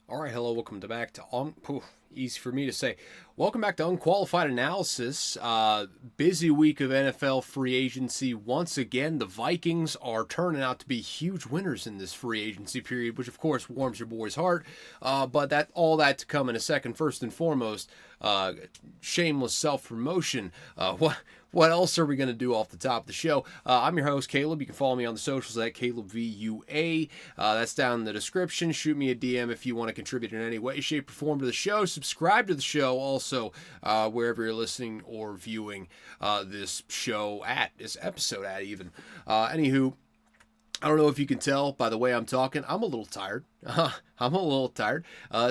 All right, hello, welcome back to easy for me to say. Welcome back to Unqualified Analysis. Busy week of NFL free agency once again. The Vikings are turning out to be huge winners in this free agency period, which of course warms your boy's heart. But all that to come in a second. First and foremost, shameless self promotion. What else are we going to do off the top of the show? I'm your host, Caleb. You can follow me on the socials at CalebVUA. That's down in the description. Shoot me a DM if you want to contribute in any way, shape, or form to the show. Subscribe to the show also wherever you're listening or viewing this episode at even. Anywho, I don't know if you can tell by the way I'm talking. I'm a little tired.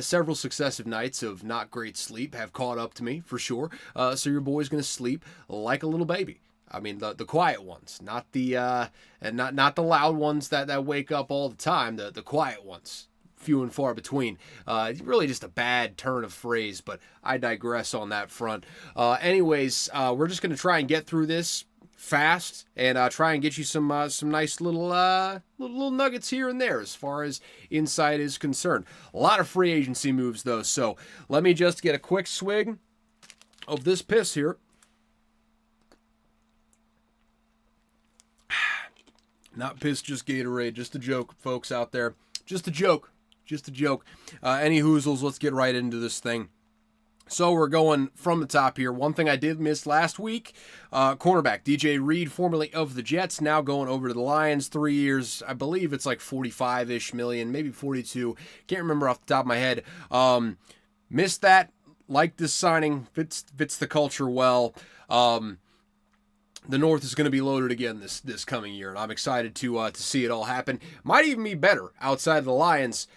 Several successive nights of not great sleep have caught up to me for sure. So your boy's gonna sleep like a little baby. I mean the quiet ones, not the not the loud ones that wake up all the time. The quiet ones, few and far between. Really just a bad turn of phrase, but I digress on that front. Anyways, we're just gonna try and get through this fast and try and get you some nice little nuggets here and there as far as insight is concerned. A lot of free agency moves though, so let me just get a quick swig of this piss here. Not piss, just Gatorade. Just a joke, folks out there. Just a joke. Any hoozles, let's get right into this thing. So we're going from the top here. One thing I did miss last week, cornerback DJ Reed, formerly of the Jets, now going over to the Lions. 3 years, I believe it's like 45-ish million, maybe 42. Can't remember off the top of my head. Missed that. Like this signing, fits the culture well. The North is going to be loaded again this coming year, and I'm excited to see it all happen. Might even be better outside of the Lions.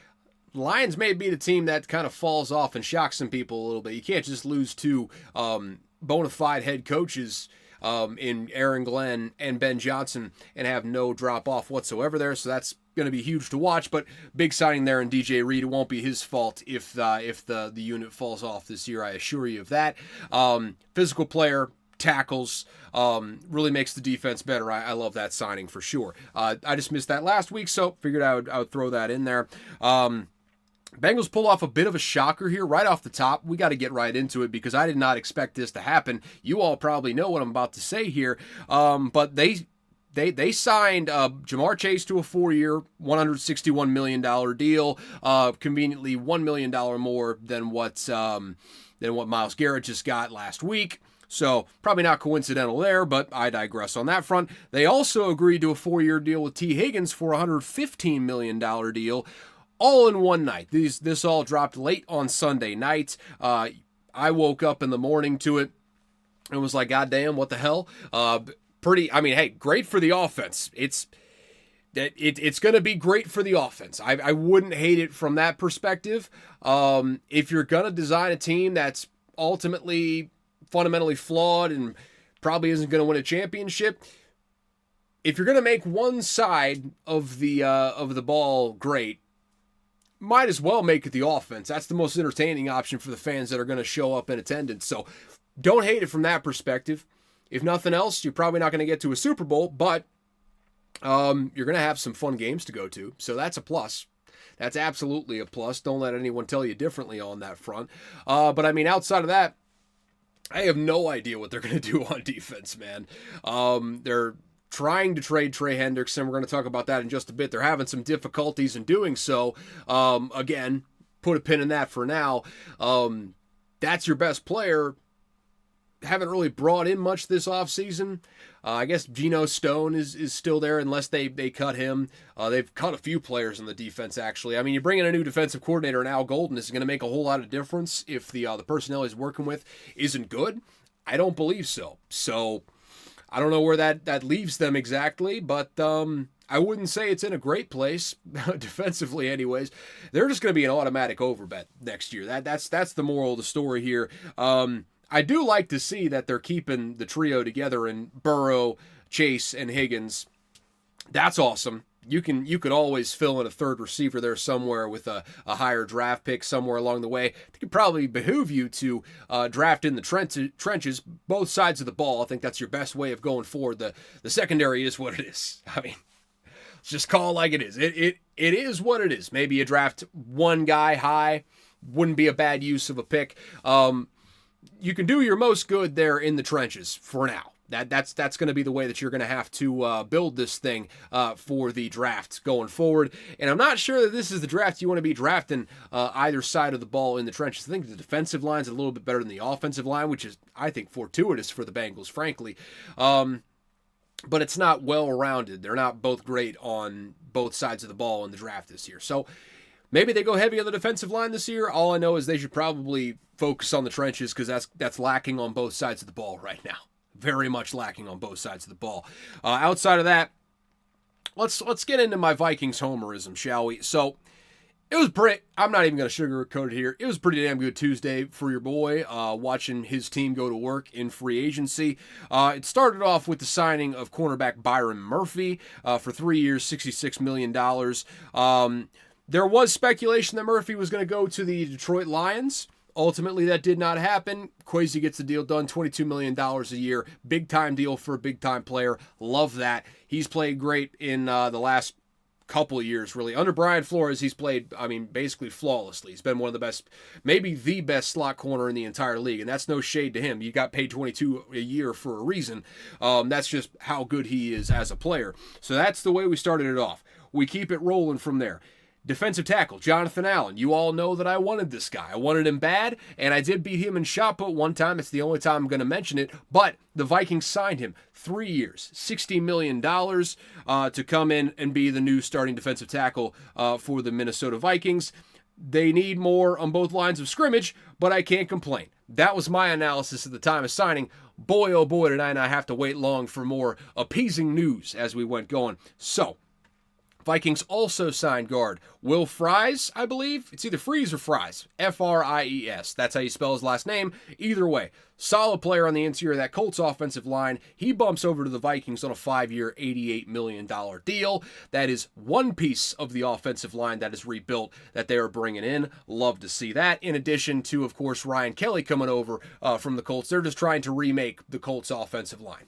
Lions may be the team that kind of falls off and shocks some people a little bit. You can't just lose two bona fide head coaches in Aaron Glenn and Ben Johnson and have no drop off whatsoever there. So that's going to be huge to watch. But big signing there in DJ Reed. It won't be his fault if the unit falls off this year. I assure you of that. Physical player. Tackles, really makes the defense better. I love that signing for sure. I just missed that last week, so figured I would throw that in there. Bengals pull off a bit of a shocker here right off the top. We got to get right into it because I did not expect this to happen. You all probably know what I'm about to say here, but they signed Jamar Chase to a 4-year, $161 million deal, conveniently $1 million more than what Myles Garrett just got last week. So probably not coincidental there, but I digress on that front. They also agreed to a 4-year deal with T. Higgins for a $115 million deal, all in one night. This all dropped late on Sunday night. I woke up in the morning to it and was like, God damn, what the hell? Great for the offense. It's going to be great for the offense. I wouldn't hate it from that perspective. If you're going to design a team that's ultimately fundamentally flawed and probably isn't going to win a championship, if you're going to make one side of the ball great, might as well make it the offense. That's the most entertaining option for the fans that are going to show up in attendance. So don't hate it from that perspective. If nothing else, you're probably not going to get to a Super Bowl, but you're going to have some fun games to go to. So that's a plus. That's absolutely a plus. Don't let anyone tell you differently on that front. But I mean, outside of that, I have no idea what they're going to do on defense, man. They're trying to trade Trey Hendrickson. We're going to talk about that in just a bit. They're having some difficulties in doing so. Again, put a pin in that for now. That's your best player. Haven't really brought in much this offseason. I guess Geno Stone is still there unless they cut him. They've cut a few players in the defense, actually. I mean, you bring in a new defensive coordinator, and Al Golden is going to make a whole lot of difference if the personnel he's working with isn't good. I don't believe so. So I don't know where that leaves them exactly, but I wouldn't say it's in a great place, defensively anyways. They're just going to be an automatic overbet next year. That's the moral of the story here. I do like to see that they're keeping the trio together in Burrow, Chase, and Higgins. That's awesome. You could always fill in a third receiver there somewhere with a higher draft pick somewhere along the way. I think it probably behoove you to draft in the trenches, both sides of the ball. I think that's your best way of going forward. The secondary is what it is. I mean, Let's just call it like it is. It is what it is. Maybe you draft one guy high, wouldn't be a bad use of a pick. You can do your most good there in the trenches for now. That's going to be the way that you're going to have to build this thing for the draft going forward. And I'm not sure that this is the draft you want to be drafting either side of the ball in the trenches. I think the defensive line's a little bit better than the offensive line, which is, I think, fortuitous for the Bengals, frankly. But it's not well-rounded. They're not both great on both sides of the ball in the draft this year. So maybe they go heavy on the defensive line this year. All I know is they should probably focus on the trenches because that's lacking on both sides of the ball right now. Very much lacking on both sides of the ball. Outside of that, let's get into my Vikings homerism, shall we? So it was pretty. I'm not even going to sugarcoat it here. It was a pretty damn good Tuesday for your boy, watching his team go to work in free agency. It started off with the signing of cornerback Byron Murphy for 3 years, $66 million. There was speculation that Murphy was going to go to the Detroit Lions. Ultimately, that did not happen. Kwesi gets the deal done, $22 million a year. Big-time deal for a big-time player. Love that. He's played great in the last couple of years, really. Under Brian Flores, he's played, basically flawlessly. He's been one of the best, maybe the best slot corner in the entire league, and that's no shade to him. You got paid $22 a year for a reason. That's just how good he is as a player. So that's the way we started it off. We keep it rolling from there. Defensive tackle, Jonathan Allen. You all know that I wanted this guy. I wanted him bad, and I did beat him in shot put one time. It's the only time I'm going to mention it, but the Vikings signed him 3 years, $60 million to come in and be the new starting defensive tackle for the Minnesota Vikings. They need more on both lines of scrimmage, but I can't complain. That was my analysis at the time of signing. Boy, oh boy, did I not have to wait long for more appeasing news as we went going. So, Vikings also signed guard Will Fries, I believe. It's either Fries or Fries. Fries. That's how you spell his last name. Either way, solid player on the interior of that Colts offensive line. He bumps over to the Vikings on a 5-year, $88 million deal. That is one piece of the offensive line that is rebuilt that they are bringing in. Love to see that. In addition to, of course, Ryan Kelly coming over from the Colts. They're just trying to remake the Colts offensive line.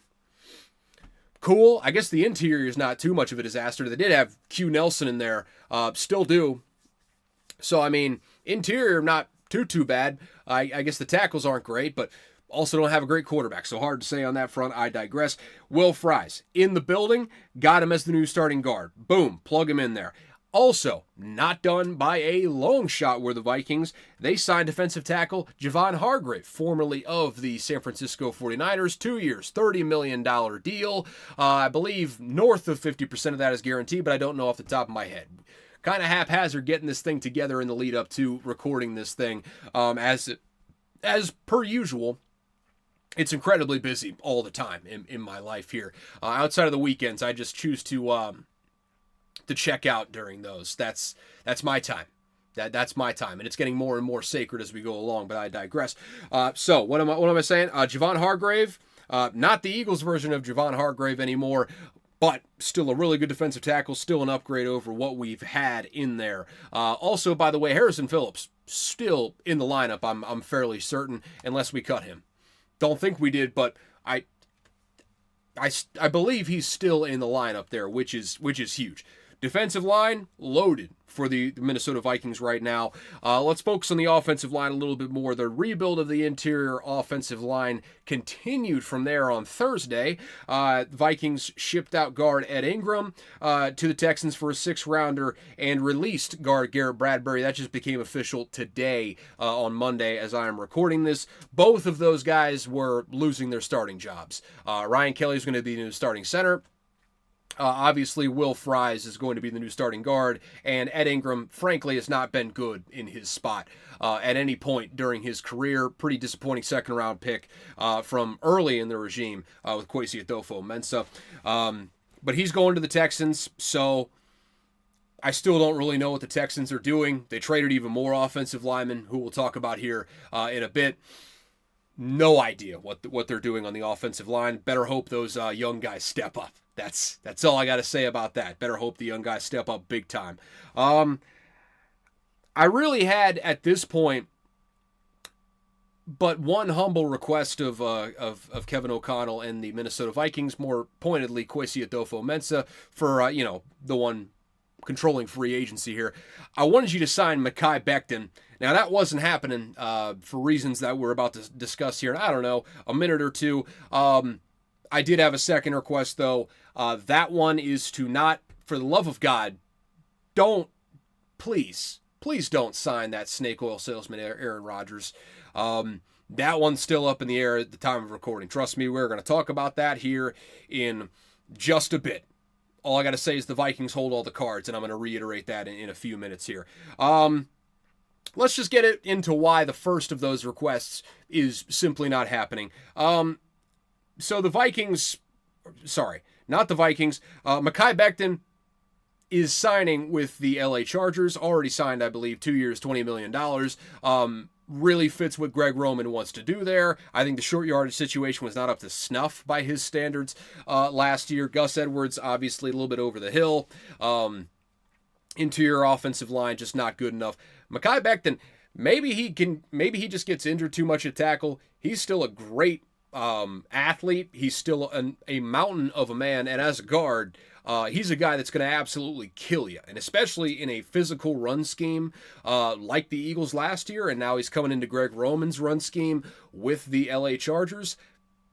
Cool. I guess the interior is not too much of a disaster. They did have Q Nelson in there. Still do. So, interior not too bad. I guess the tackles aren't great, but also don't have a great quarterback. So hard to say on that front. I digress. Will Fries in the building. Got him as the new starting guard. Boom. Plug him in there. Also, not done by a long shot were the Vikings. They signed defensive tackle Javon Hargrave, formerly of the San Francisco 49ers, 2 years, $30 million deal. I believe north of 50% of that is guaranteed, but I don't know off the top of my head. Kind of haphazard getting this thing together in the lead up to recording this thing. As per usual, it's incredibly busy all the time in my life here. Outside of the weekends, I just choose to check out during those. That's my time. That's my time, and it's getting more and more sacred as we go along, but I digress. So what am I saying? Javon Hargrave, not the Eagles version of Javon Hargrave anymore, but still a really good defensive tackle, still an upgrade over what we've had in there. Also, by the way, Harrison Phillips still in the lineup, I'm fairly certain, unless we cut him. Don't think we did, but I believe he's still in the lineup there, which is huge. Defensive line, loaded for the Minnesota Vikings right now. Let's focus on the offensive line a little bit more. The rebuild of the interior offensive line continued from there on Thursday. Vikings shipped out guard Ed Ingram to the Texans for a 6th-rounder and released guard Garrett Bradbury. That just became official today on Monday as I am recording this. Both of those guys were losing their starting jobs. Ryan Kelly is going to be the new starting center. Obviously, Will Fries is going to be the new starting guard, and Ed Ingram, frankly, has not been good in his spot at any point during his career. Pretty disappointing second-round pick from early in the regime with Kwesi Adofo-Mensah. But he's going to the Texans, so I still don't really know what the Texans are doing. They traded even more offensive linemen, who we'll talk about here in a bit. No idea what they're doing on the offensive line. Better hope those young guys step up. That's all I got to say about that. Better hope the young guys step up big time. I really had, at this point, But one humble request of Kevin O'Connell and the Minnesota Vikings, more pointedly Kwesi Adolfo-Mensah, for the one controlling free agency here. I wanted you to sign Mekhi Becton. Now that wasn't happening for reasons that we're about to discuss here. I don't know, a minute or two. I did have a second request though. That one is to not, for the love of God, don't, please don't sign that snake oil salesman Aaron Rodgers. That one's still up in the air at the time of recording. Trust me, we're going to talk about that here in just a bit. All I got to say is the Vikings hold all the cards, and I'm going to reiterate that in a few minutes here. Let's just get it into why the first of those requests is simply not happening. So the Vikings, sorry, not the Vikings, Mekhi Becton is signing with the LA Chargers, already signed, I believe, 2 years, $20 million. Really fits what Greg Roman wants to do there. I think the short yardage situation was not up to snuff by his standards last year. Gus Edwards, obviously, a little bit over the hill. Interior offensive line, just not good enough. Mekhi Becton, maybe he just gets injured too much at tackle. He's still a great athlete. He's still a mountain of a man, and as a guard, he's a guy that's going to absolutely kill you, and especially in a physical run scheme like the Eagles last year, and now he's coming into Greg Roman's run scheme with the LA Chargers.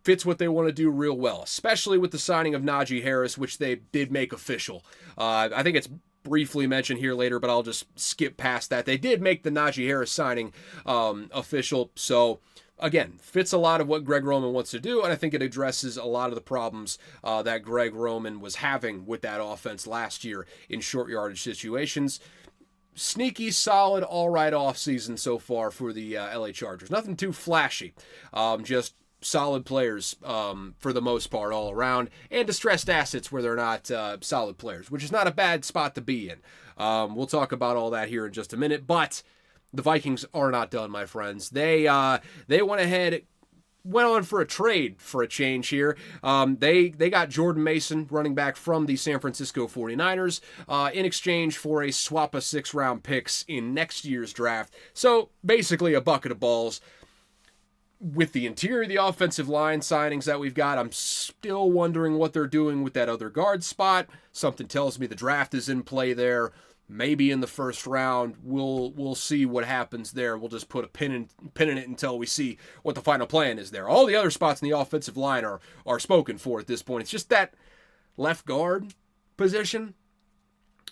Fits what they want to do real well, especially with the signing of Najee Harris, which they did make official. I think it's briefly mentioned here later, but I'll just skip past that. They did make the Najee Harris signing official, so again, fits a lot of what Greg Roman wants to do, and I think it addresses a lot of the problems that Greg Roman was having with that offense last year in short yardage situations. Sneaky, solid, all right offseason so far for the LA Chargers. Nothing too flashy, just solid players for the most part all around, and distressed assets where they're not solid players, which is not a bad spot to be in. We'll talk about all that here in just a minute, but the Vikings are not done, my friends. They went ahead, went on for a trade for a change here. They got Jordan Mason, running back from the San Francisco 49ers, in exchange for a swap of 6-round picks in next year's draft. So basically a bucket of balls. With the interior of the offensive line signings that we've got, I'm still wondering what they're doing with that other guard spot. Something tells me the draft is in play there. Maybe in the first round. We'll see what happens there. We'll just put a pin in it until we see what the final plan is there. All the other spots in the offensive line are spoken for at this point. It's just that left guard position.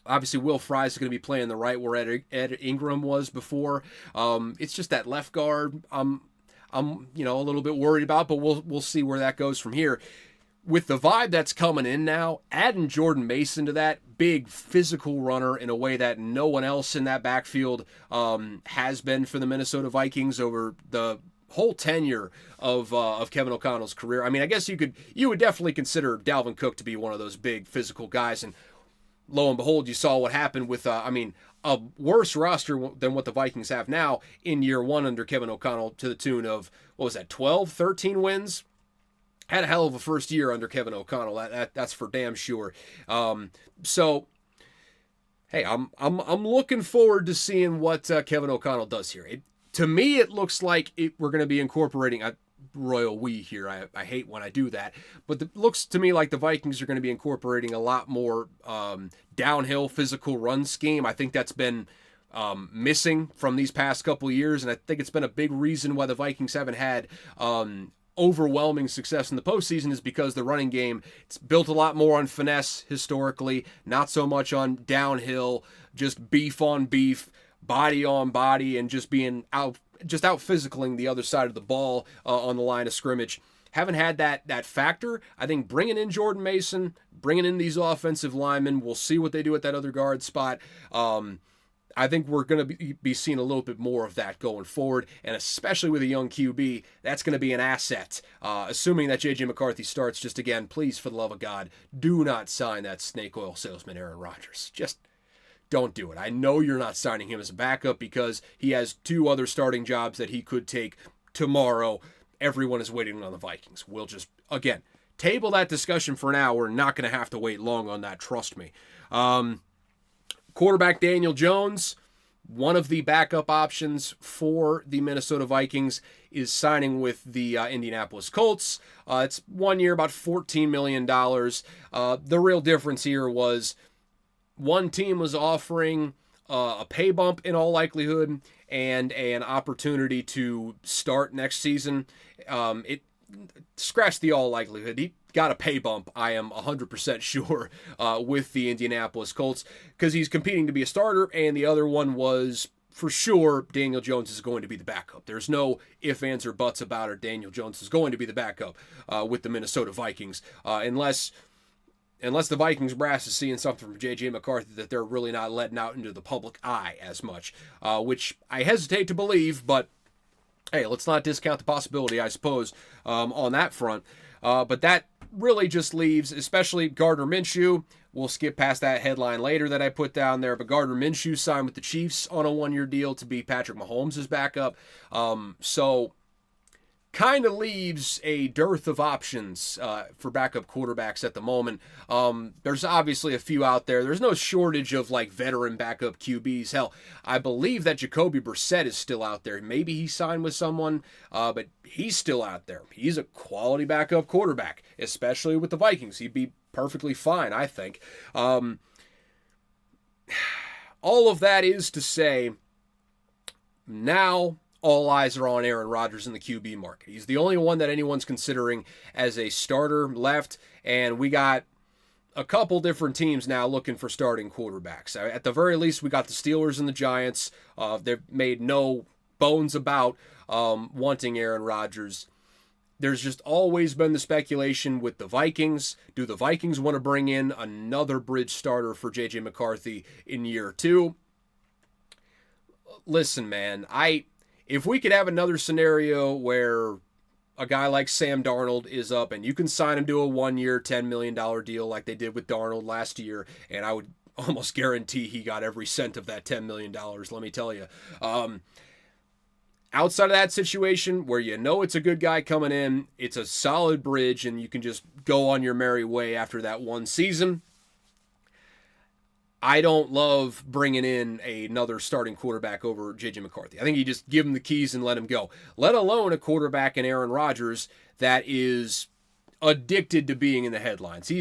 Obviously, Will Fries is going to be playing the right where Ed Ingram was before. It's just that left guard I'm a little bit worried about, but we'll see where that goes from here. With the vibe that's coming in now, adding Jordan Mason to that, big physical runner in a way that no one else in that backfield has been for the Minnesota Vikings over the whole tenure of Kevin O'Connell's career. I mean, I guess you would definitely consider Dalvin Cook to be one of those big physical guys, and lo and behold, you saw what happened with a worse roster than what the Vikings have now in year one under Kevin O'Connell, to the tune of, 12, 13 wins? Had a hell of a first year under Kevin O'Connell. That's for damn sure. So, hey, I'm looking forward to seeing what Kevin O'Connell does here. To me, it looks like we're going to be incorporating a royal we here. I hate when I do that, but it looks to me like the Vikings are going to be incorporating a lot more downhill physical run scheme. I think that's been missing from these past couple of years, and I think it's been a big reason why the Vikings haven't had overwhelming success in the postseason, is because the running game, it's built a lot more on finesse historically, not so much on downhill, just beef on beef, body on body, and just being out physicaling the other side of the ball on the line of scrimmage. Haven't had that factor. I think bringing in Jordan Mason, bringing in these offensive linemen, we'll see what they do at that other guard spot. I think we're going to be seeing a little bit more of that going forward, and especially with a young QB, that's going to be an asset. Assuming that J.J. McCarthy starts, just again, please, for the love of God, do not sign that snake oil salesman Aaron Rodgers. Just don't do it. I know you're not signing him as a backup because he has 2 other starting jobs that he could take tomorrow. Everyone is waiting on the Vikings. We'll just, again, table that discussion for now. We're not going to have to wait long on that, trust me. Quarterback Daniel Jones, One of the backup options for the Minnesota Vikings is signing with the Indianapolis Colts. It's 1 year, about $14 million. The real difference here was one team was offering a pay bump in all likelihood and an opportunity to start next season. It scratched the all likelihood. He got a pay bump, I am 100% sure, with the Indianapolis Colts because he's competing to be a starter, and the other one was for sure Daniel Jones is going to be the backup. There's no ifs, ands, or buts about it. Daniel Jones is going to be the backup with the Minnesota Vikings, unless the Vikings brass is seeing something from J.J. McCarthy that they're really not letting out into the public eye as much, which I hesitate to believe, but hey, let's not discount the possibility, I suppose, on that front. But that really just leaves, especially Gardner Minshew. We'll skip past that headline later that I put down there, but Gardner Minshew signed with the Chiefs on a 1-year deal to be Patrick Mahomes' backup. So kind of leaves a dearth of options for backup quarterbacks at the moment. There's obviously a few out there. There's no shortage of like veteran backup QBs. Hell, I believe that Jacoby Brissett is still out there. Maybe he signed with someone, but he's still out there. He's a quality backup quarterback, especially with the Vikings. He'd be perfectly fine, I think. All of that is to say, now all eyes are on Aaron Rodgers in the QB market. He's the only one that anyone's considering as a starter left, and we got a couple different teams now looking for starting quarterbacks. At the very least, we got the Steelers and the Giants. They've made no bones about wanting Aaron Rodgers. There's just always been the speculation with the Vikings. Do the Vikings want to bring in another bridge starter for J.J. McCarthy in year 2? Listen, man, if we could have another scenario where a guy like Sam Darnold is up and you can sign him to a 1-year, $10 million deal like they did with Darnold last year, and I would almost guarantee he got every cent of that $10 million, let me tell you. Outside of that situation where you know it's a good guy coming in, it's a solid bridge, and you can just go on your merry way after that one season, I don't love bringing in another starting quarterback over J.J. McCarthy. I think you just give him the keys and let him go. Let alone a quarterback in Aaron Rodgers that is addicted to being in the headlines.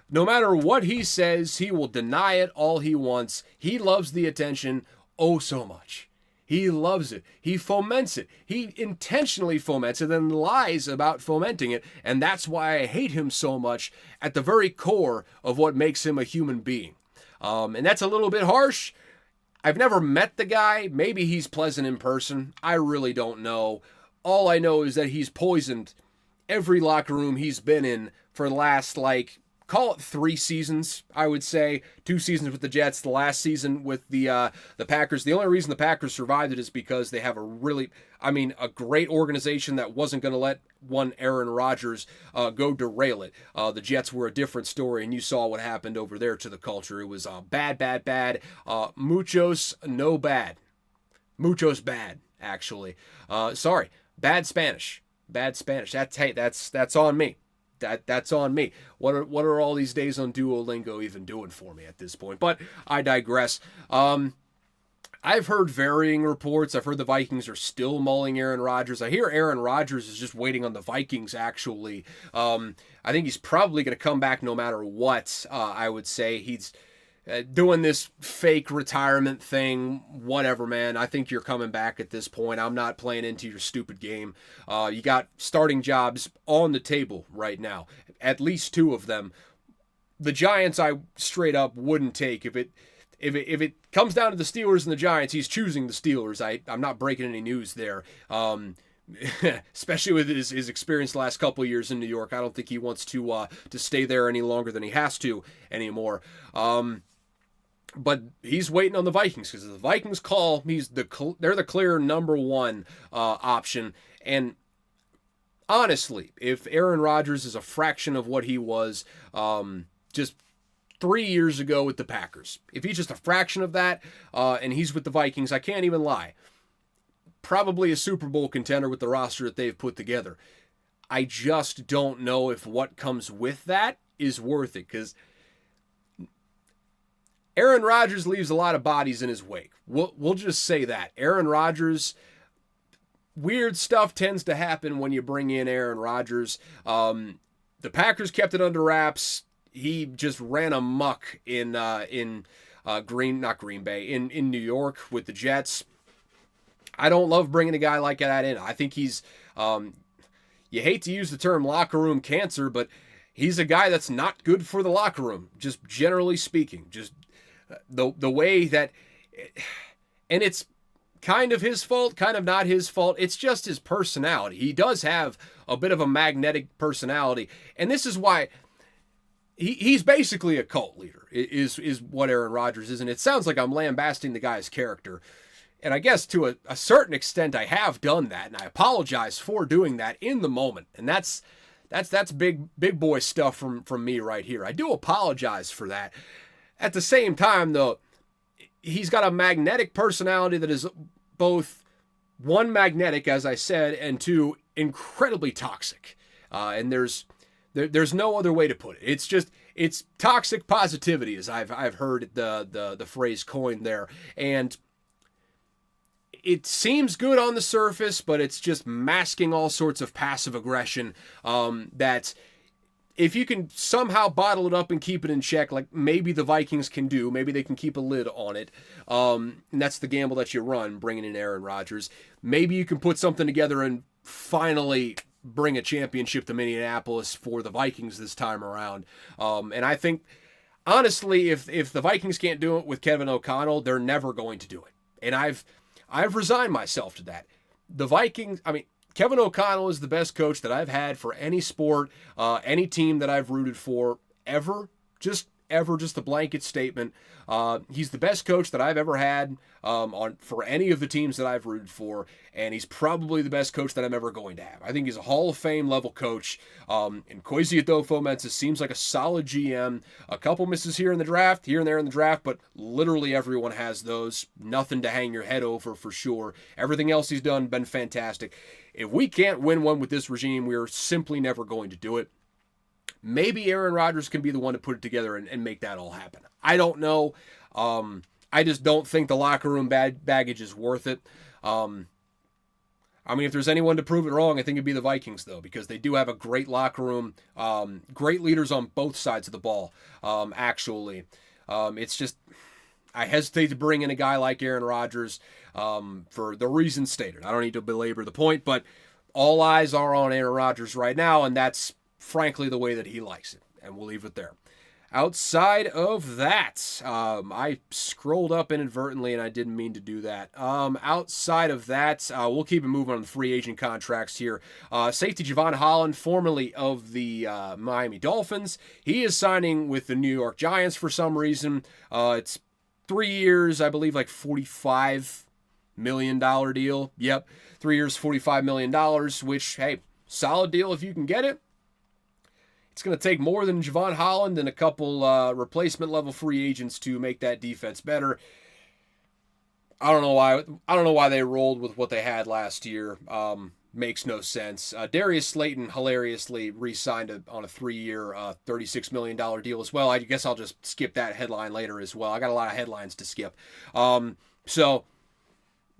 No matter what he says, he will deny it all he wants. He loves the attention oh so much. He loves it. He foments it. He intentionally foments it and lies about fomenting it, and that's why I hate him so much at the very core of what makes him a human being. And that's a little bit harsh. I've never met the guy. Maybe he's pleasant in person. I really don't know. All I know is that he's poisoned every locker room he's been in for the last, call it 3 seasons, I would say. 2 seasons with the Jets, the last season with the Packers. The only reason the Packers survived it is because they have a great organization that wasn't going to let one Aaron Rodgers go derail it. The Jets were a different story, and you saw what happened over there to the culture. It was bad. Muchos no bad. Muchos bad, actually. Sorry, bad Spanish. That's on me. That's on me. What are all these days on Duolingo even doing for me at this point? But I digress. I've heard varying reports. I've heard the Vikings are still mulling Aaron Rodgers. I hear Aaron Rodgers is just waiting on the Vikings, actually. I think he's probably going to come back no matter what, I would say. He's doing this fake retirement thing, whatever, man. I think you're coming back at this point. I'm not playing into your stupid game. You got starting jobs on the table right now, at least 2 of them. The Giants, I straight up wouldn't take. If it comes down to the Steelers and the Giants, he's choosing the Steelers. I'm not breaking any news there. Especially with his experience the last couple of years in New York, I don't think he wants to stay there any longer than he has to anymore. But he's waiting on the Vikings because the Vikings call. They're the clear number 1 option. And honestly, if Aaron Rodgers is a fraction of what he was just 3 years ago with the Packers, if he's just a fraction of that and he's with the Vikings, I can't even lie. Probably a Super Bowl contender with the roster that they've put together. I just don't know if what comes with that is worth it because Aaron Rodgers leaves a lot of bodies in his wake. We'll just say that. Aaron Rodgers, weird stuff tends to happen when you bring in Aaron Rodgers. The Packers kept it under wraps. He just ran amok in Green Bay, in New York with the Jets. I don't love bringing a guy like that in. I think he's, you hate to use the term locker room cancer, but he's a guy that's not good for the locker room, just generally speaking. Just the way that, and it's kind of his fault, kind of not his fault. It's just his personality. He does have a bit of a magnetic personality, and this is why he's basically a cult leader, is what Aaron Rodgers is. And it sounds like I'm lambasting the guy's character, and I guess to a certain extent I have done that, and I apologize for doing that in the moment. And that's big boy stuff from me right here. I do apologize for that. At the same time, though, he's got a magnetic personality that is both, one, magnetic, as I said, and two, incredibly toxic. And there's no other way to put it. It's toxic positivity, as I've heard the phrase coined there. And it seems good on the surface, but it's just masking all sorts of passive aggression that, if you can somehow bottle it up and keep it in check, like maybe the Vikings can do, maybe they can keep a lid on it, and that's the gamble that you run, bringing in Aaron Rodgers. Maybe you can put something together and finally bring a championship to Minneapolis for the Vikings this time around. And I think, honestly, if the Vikings can't do it with Kevin O'Connell, they're never going to do it. And I've resigned myself to that. The Vikings, Kevin O'Connell is the best coach that I've had for any sport, any team that I've rooted for ever. Just a blanket statement. He's the best coach that I've ever had for any of the teams that I've rooted for, and he's probably the best coach that I'm ever going to have. I think he's a Hall of Fame level coach. And Kwesi Adofo-Mensah seems like a solid GM. A couple misses here and there in the draft, but literally everyone has those. Nothing to hang your head over for sure. Everything else he's done been fantastic. If we can't win one with this regime, we're simply never going to do it. Maybe Aaron Rodgers can be the one to put it together and make that all happen. I don't know. I just don't think the locker room baggage is worth it. If there's anyone to prove it wrong, I think it'd be the Vikings, though, because they do have a great locker room, great leaders on both sides of the ball, actually. It's just, I hesitate to bring in a guy like Aaron Rodgers for the reasons stated. I don't need to belabor the point, but all eyes are on Aaron Rodgers right now, and that's frankly the way that he likes it, and we'll leave it there. Outside of that, I scrolled up inadvertently, and I didn't mean to do that. Outside of that, we'll keep it moving on the free agent contracts here. Safety Javon Holland, formerly of the Miami Dolphins, he is signing with the New York Giants for some reason. It's 3 years, I believe, like $45 million deal. Yep, 3 years, $45 million, which, hey, solid deal if you can get it. It's going to take more than Javon Holland and a couple replacement-level free agents to make that defense better. I don't know why they rolled with what they had last year. Makes no sense. Darius Slayton hilariously re-signed on a 3-year, $36 million deal as well. I guess I'll just skip that headline later as well. I got a lot of headlines to skip. So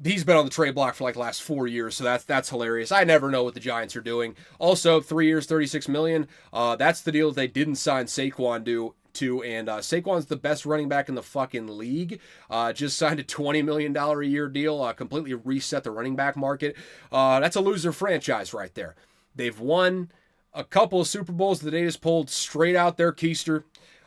he's been on the trade block for like the last 4 years, so that's hilarious. I never know what the Giants are doing. Also, 3 years, $36 million. That's the deal that they didn't sign Saquon to, and Saquon's the best running back in the fucking league. Just signed a $20 million a year deal, completely reset the running back market. That's a loser franchise right there. They've won a couple of Super Bowls that they just pulled straight out their keister.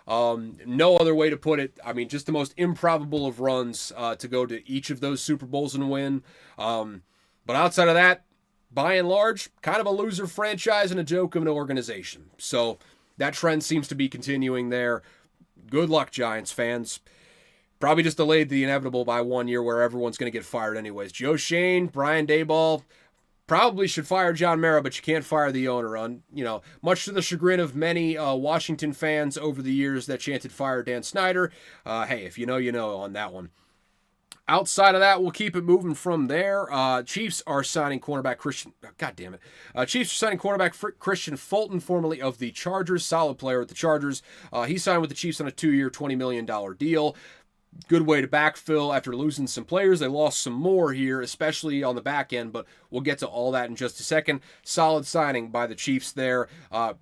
No other way to put it. Just the most improbable of runs to go to each of those Super Bowls and win. But outside of that, by and large, kind of a loser franchise and a joke of an organization. So that trend seems to be continuing there. Good luck, Giants fans. Probably just delayed the inevitable by 1 year where everyone's going to get fired anyways. Joe Shane, Brian Daboll, probably should fire John Mara, but you can't fire the owner. Much to the chagrin of many Washington fans over the years that chanted fire Dan Snyder. Hey, if you know, you know on that one. Outside of that, we'll keep it moving from there. Chiefs are signing cornerback Christian. God damn it. Chiefs are signing cornerback Christian Fulton, formerly of the Chargers. Solid player with the Chargers. He signed with the Chiefs on a 2-year, $20 million deal. Good way to backfill after losing some players. They lost some more here, especially on the back end, but we'll get to all that in just a second. Solid signing by the Chiefs there.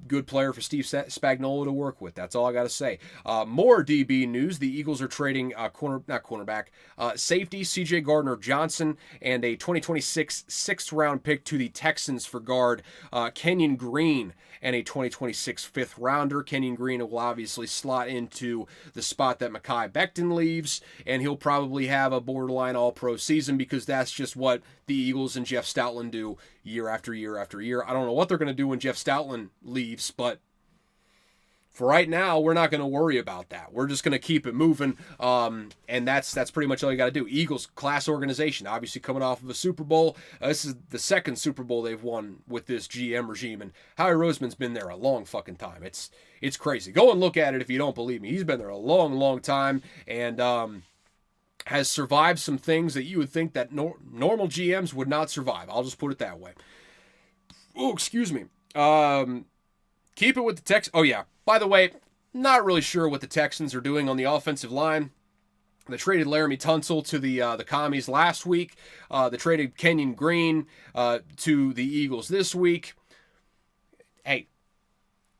Good player for Steve Spagnuolo to work with. That's all I got to say. More DB news. The Eagles are trading safety C.J. Gardner-Johnson and a 2026 sixth-round pick to the Texans for guard Kenyon Green and a 2026 fifth-rounder. Kenyon Green will obviously slot into the spot that Mekhi Becton leaves, and he'll probably have a borderline all-pro season because that's just what the Eagles and Jeff Stoutland do year after year after year. I don't know what they're going to do when Jeff Stoutland leaves, but for right now, we're not going to worry about that. We're just going to keep it moving, and that's pretty much all you got to do. Eagles, class organization, obviously coming off of a Super Bowl. This is the second Super Bowl they've won with this GM regime, and Howie Roseman's been there a long fucking time. It's crazy. Go and look at it if you don't believe me. He's been there a long, long time, and has survived some things that you would think that normal GMs would not survive. I'll just put it that way. Oh, excuse me. Keep it with the Texans. Oh, yeah. By the way, not really sure what the Texans are doing on the offensive line. They traded Laramie Tunsil to the Commies last week. They traded Kenyon Green to the Eagles this week. Hey,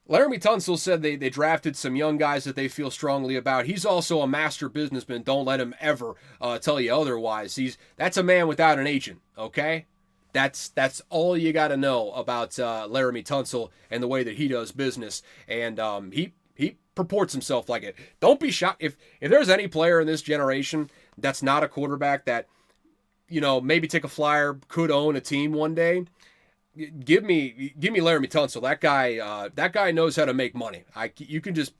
Laramie Tunsil said they drafted some young guys that they feel strongly about. He's also a master businessman. Don't let him ever tell you otherwise. That's a man without an agent, okay? That's all you got to know about Laramie Tunsil and the way that he does business. And he purports himself like it. Don't be shocked if there's any player in this generation that's not a quarterback that, maybe take a flyer, could own a team one day. Give me Laramie Tunsil. That guy knows how to make money. You can just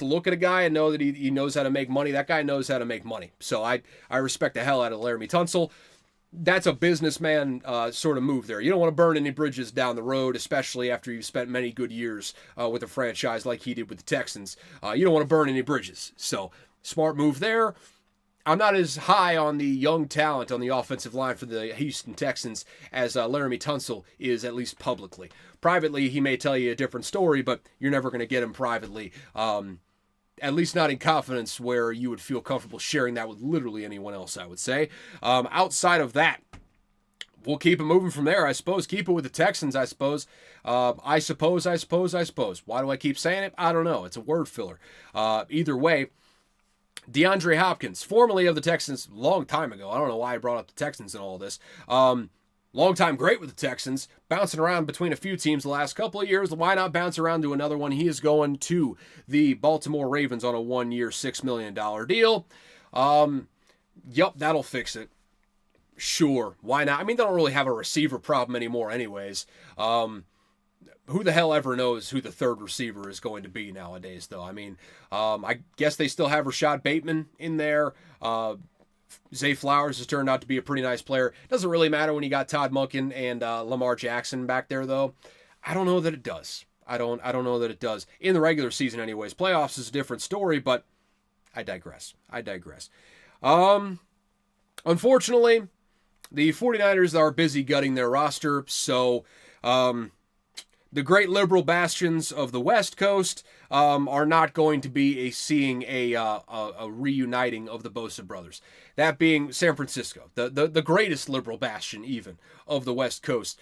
look at a guy and know that he knows how to make money. That guy knows how to make money. So I respect the hell out of Laramie Tunsil. That's a businessman sort of move there. You don't want to burn any bridges down the road, especially after you've spent many good years with a franchise like he did with the Texans. You don't want to burn any bridges. So, smart move there. I'm not as high on the young talent on the offensive line for the Houston Texans as Laramie Tunsil is, at least publicly. Privately, he may tell you a different story, but you're never going to get him privately. At least not in confidence where you would feel comfortable sharing that with literally anyone else, I would say. Outside of that, we'll keep it moving from there, I suppose. Keep it with the Texans, I suppose. I suppose. Why do I keep saying it? I don't know. It's a word filler. Either way, DeAndre Hopkins, formerly of the Texans, long time ago. I don't know why I brought up the Texans and all this. Long time great with the Texans, bouncing around between a few teams the last couple of years. Why not bounce around to another one? He is going to the Baltimore Ravens on a 1-year, $6 million deal. Yep, that'll fix it. Sure, why not? I mean, they don't really have a receiver problem anymore anyways. Who the hell ever knows who the third receiver is going to be nowadays, though? I mean, I guess they still have Rashad Bateman in there. Zay Flowers has turned out to be a pretty nice player. Doesn't really matter when you got Todd Monken and Lamar Jackson back there, though. I don't know that it does. I don't know that it does. In the regular season anyways. Playoffs is a different story, but I digress. Unfortunately, the 49ers are busy gutting their roster, so the great liberal bastions of the West Coast are not going to be seeing a reuniting of the Bosa brothers. That being San Francisco, the greatest liberal bastion even of the West Coast,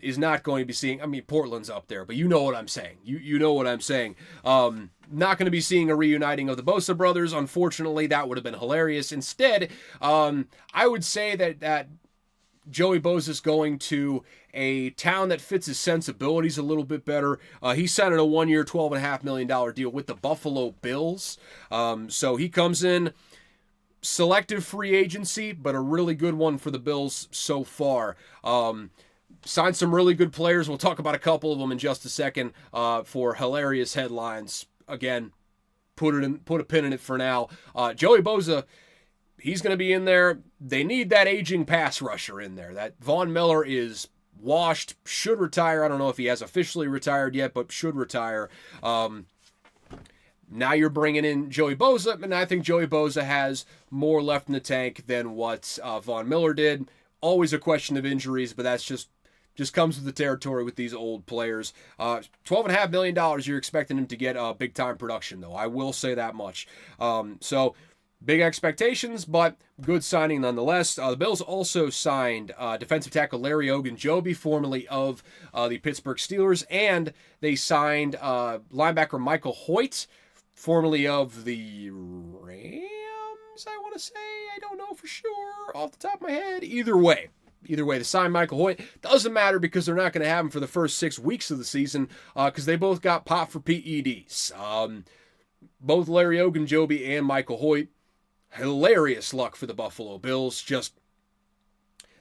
is not going to be seeing. I mean, Portland's up there, but you know what I'm saying. You know what I'm saying. Not going to be seeing a reuniting of the Bosa brothers. Unfortunately, that would have been hilarious. Instead, I would say that Joey Bosa's going to a town that fits his sensibilities a little bit better. He signed a 1-year, $12.5 million deal with the Buffalo Bills. So he comes in, selective free agency, but a really good one for the Bills so far. Signed some really good players. We'll talk about a couple of them in just a second for hilarious headlines. Again, put a pin in it for now. Joey Bosa, he's going to be in there. They need that aging pass rusher in there. That Von Miller is washed, should retire. I don't know if he has officially retired yet, but should retire. Now you're bringing in Joey Bosa, and I think Joey Bosa has more left in the tank than what Von Miller did. Always a question of injuries, but that's just comes with the territory with these old players. $12.5 million you're expecting him to get big time production, though. I will say that much. So big expectations, but good signing nonetheless. The Bills also signed defensive tackle Larry Ogunjobi, formerly of the Pittsburgh Steelers, and they signed linebacker Michael Hoyt, formerly of the Rams, I want to say. I don't know for sure off the top of my head. Either way, they signed Michael Hoyt. Doesn't matter because they're not going to have him for the first 6 weeks of the season because they both got popped for PEDs. Both Larry Ogunjobi and Michael Hoyt, hilarious luck for the Buffalo Bills. Just,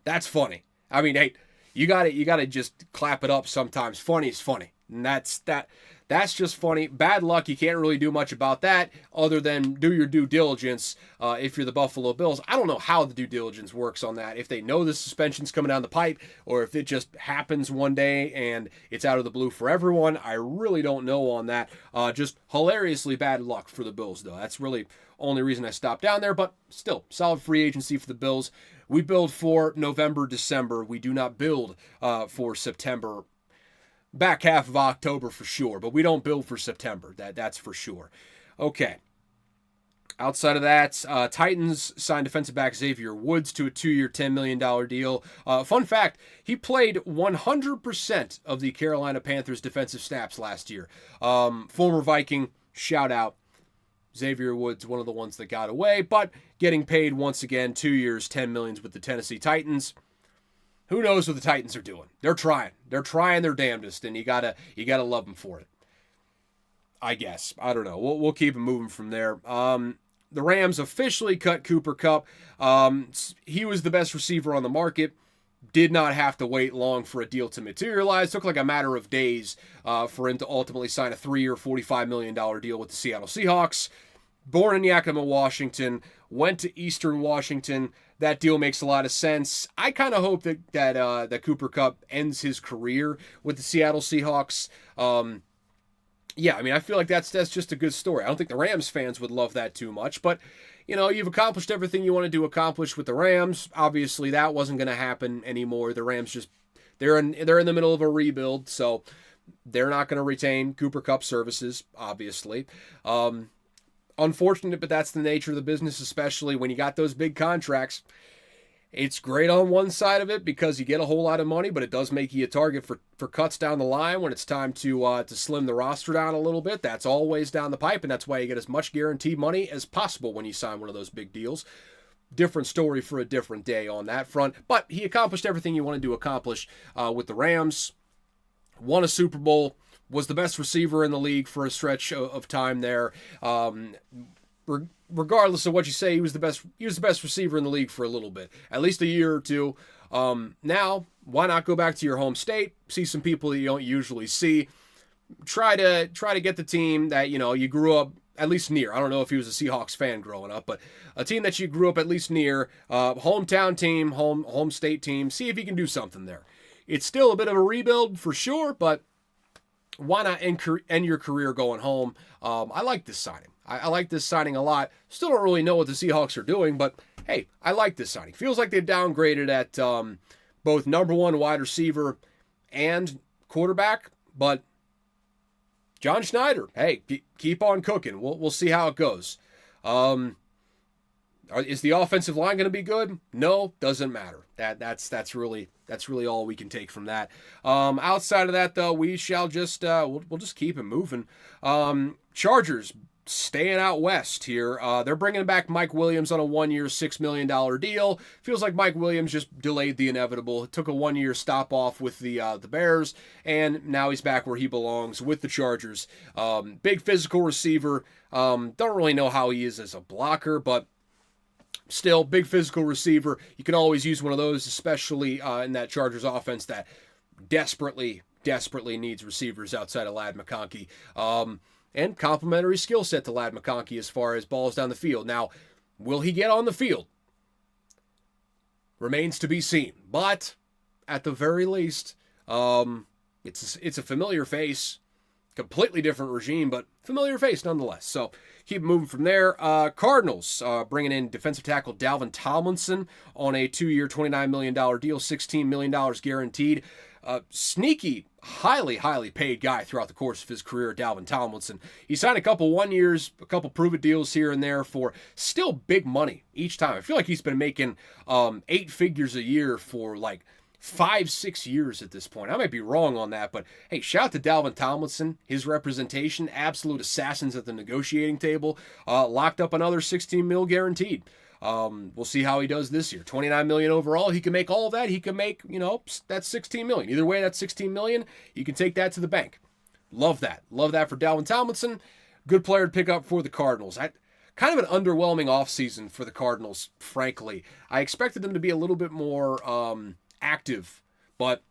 that's funny. I mean, hey, you got to just clap it up sometimes. Funny is funny. And that's just funny. Bad luck. You can't really do much about that other than do your due diligence if you're the Buffalo Bills. I don't know how the due diligence works on that. If they know the suspension's coming down the pipe or if it just happens one day and it's out of the blue for everyone. I really don't know on that. Just hilariously bad luck for the Bills, though. That's really only reason I stopped down there. But still, solid free agency for the Bills. We build for November, December. We do not build for September. Back half of October for sure, but we don't build for September. That's for sure. Okay. Outside of that, Titans signed defensive back Xavier Woods to a 2-year, $10 million deal. Fun fact, he played 100% of the Carolina Panthers defensive snaps last year. Former Viking, shout out. Xavier Woods, one of the ones that got away, but getting paid once again, 2 years, $10 million with the Tennessee Titans. Who knows what the Titans are doing? They're trying. They're trying their damnedest, and you gotta love them for it. I guess. I don't know. We'll keep it moving from there. The Rams officially cut Cooper Kupp. He was the best receiver on the market. Did not have to wait long for a deal to materialize. Took like a matter of days for him to ultimately sign a 3-year, $45 million deal with the Seattle Seahawks. Born in Yakima, Washington, went to Eastern Washington. That deal makes a lot of sense. I kind of hope that Cooper Kupp ends his career with the Seattle Seahawks. Yeah, I mean, I feel like that's just a good story. I don't think the Rams fans would love that too much, but you've accomplished everything you wanted to accomplish with the Rams. Obviously, that wasn't going to happen anymore. The Rams they're in the middle of a rebuild, so they're not going to retain Cooper Kupp services, obviously. Unfortunate, but that's the nature of the business, especially when you got those big contracts. It's great on one side of it because you get a whole lot of money, but it does make you a target for cuts down the line when it's time to slim the roster down a little bit. That's always down the pipe, and that's why you get as much guaranteed money as possible when you sign one of those big deals. Different story for a different day on that front, but he accomplished everything he wanted to accomplish with the Rams. Won a Super Bowl. Was the best receiver in the league for a stretch of time there. Regardless of what you say, he was the best receiver in the league for a little bit, at least a year or two. Now, why not go back to your home state, see some people that you don't usually see, try to get the team that you grew up at least near. I don't know if he was a Seahawks fan growing up, but a team that you grew up at least near, hometown team, home state team. See if you can do something there. It's still a bit of a rebuild for sure, but why not end your career going home? I like this signing. I like this signing a lot. Still don't really know what the Seahawks are doing, but hey, I like this signing. Feels like they've downgraded at both number one wide receiver and quarterback, but John Schneider, hey, keep on cooking. We'll see how it goes. Is the offensive line going to be good? No, doesn't matter. That's really all we can take from that. Outside of that, though, we shall just we'll just keep it moving. Chargers staying out west here. They're bringing back Mike Williams on a 1-year, $6 million deal. Feels like Mike Williams just delayed the inevitable. It took a 1-year stop off with the Bears, and now he's back where he belongs with the Chargers. Big physical receiver. Don't really know how he is as a blocker, but still, big physical receiver. You can always use one of those, especially in that Chargers offense that desperately needs receivers outside of Ladd McConkey. And complementary skill set to Ladd McConkey as far as balls down the field. Now, will he get on the field? Remains to be seen. But at the very least, it's a familiar face. completely different regime, but familiar face nonetheless. So keep moving from there. Cardinals bringing in defensive tackle Dalvin Tomlinson on a 2-year, $29 million deal, $16 million guaranteed. Sneaky, highly paid guy throughout the course of his career, Dalvin Tomlinson. He signed a couple 1 years, a couple prove-it deals here and there for still big money each time. I feel like he's been making 8 figures a year for like 5-6 years at this point. I might be wrong on that, but hey, shout out to Dalvin Tomlinson. His representation, absolute assassins at the negotiating table. Locked up another $16 million guaranteed. We'll see how he does this year. $29 million overall. He can make all of that. He can make, that's $16 million. Either way, that's $16 million. You can take that to the bank. Love that. Love that for Dalvin Tomlinson. Good player to pick up for the Cardinals. Kind of an underwhelming offseason for the Cardinals, frankly. I expected them to be a little bit more active, but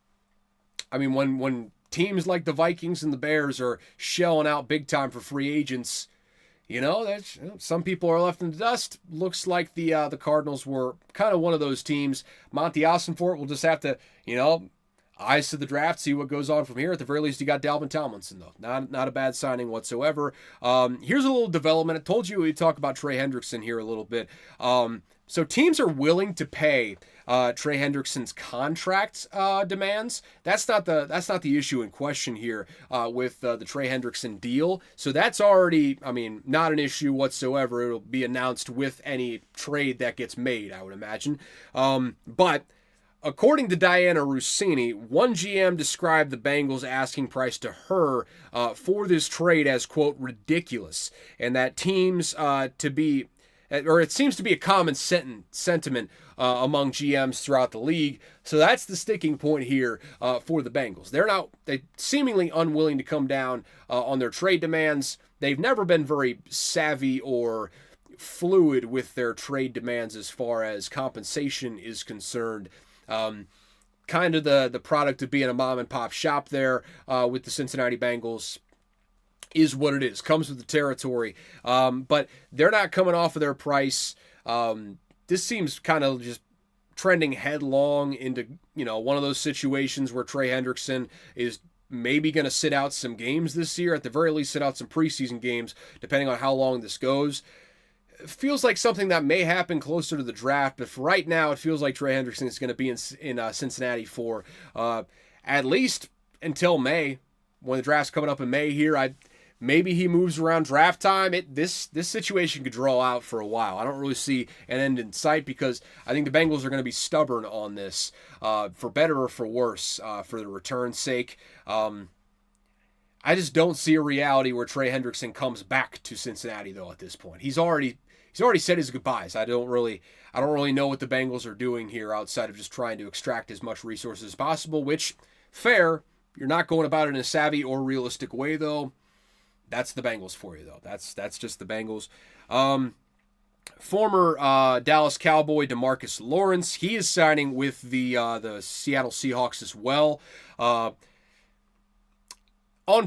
I mean, when teams like the Vikings and the Bears are shelling out big time for free agents, some people are left in the dust. Looks like the Cardinals were kind of one of those teams. Monty Ossenfort will just have to, eyes to the draft, see what goes on from here. At the very least, you got Dalvin Tomlinson, though. Not a bad signing whatsoever. Here's a little development. I told you we'd talk about Trey Hendrickson here a little bit. So teams are willing to pay Trey Hendrickson's contract demands. That's not the issue in question here with the Trey Hendrickson deal. So that's already, not an issue whatsoever. It'll be announced with any trade that gets made, I would imagine. But according to Diana Rossini, one GM described the Bengals' asking price to her for this trade as, quote, ridiculous, and that teams it seems to be a common sentiment among GMs throughout the league. So that's the sticking point here for the Bengals. They're seemingly unwilling to come down on their trade demands. They've never been very savvy or fluid with their trade demands as far as compensation is concerned. Kind of the product of being a mom and pop shop there with the Cincinnati Bengals. Is what it is. Comes with the territory. But they're not coming off of their price. This seems kind of just trending headlong into, one of those situations where Trey Hendrickson is maybe going to sit out some games this year. At the very least, sit out some preseason games, depending on how long this goes. It feels like something that may happen closer to the draft, but for right now, it feels like Trey Hendrickson is going to be in Cincinnati for at least until May. When the draft's coming up in May here, maybe he moves around draft time. This situation could draw out for a while. I don't really see an end in sight because I think the Bengals are going to be stubborn on this, for better or for worse, for the return's sake. I just don't see a reality where Trey Hendrickson comes back to Cincinnati though. At this point, he's already said his goodbyes. I don't really know what the Bengals are doing here outside of just trying to extract as much resources as possible. Which, fair. You're not going about it in a savvy or realistic way though. That's the Bengals for you, though. That's just the Bengals. Former Dallas Cowboy DeMarcus Lawrence, he is signing with the Seattle Seahawks as well. On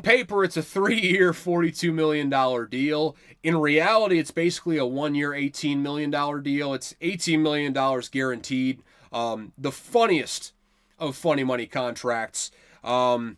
paper, it's a 3-year, $42 million deal. In reality, it's basically a 1-year, $18 million deal. It's $18 million guaranteed. The funniest of funny money contracts. My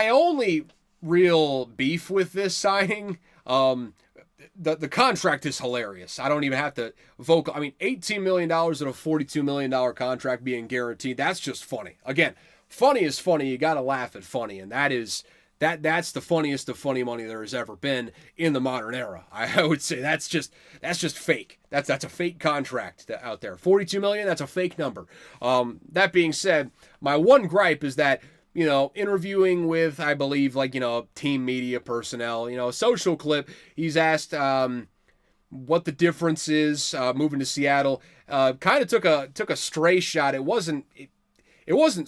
only real beef with this signing, the contract is hilarious. I don't even have to vocal. $18 million and a $42 million contract being guaranteed. That's just funny. Again, funny is funny. You got to laugh at funny. And that's the funniest of funny money there has ever been in the modern era. I would say that's just fake. That's a fake contract out there. $42 million, that's a fake number. That being said, my one gripe is that, interviewing with, I believe, team media personnel, social clip, he's asked what the difference is moving to Seattle. Kind of took a stray shot. It wasn't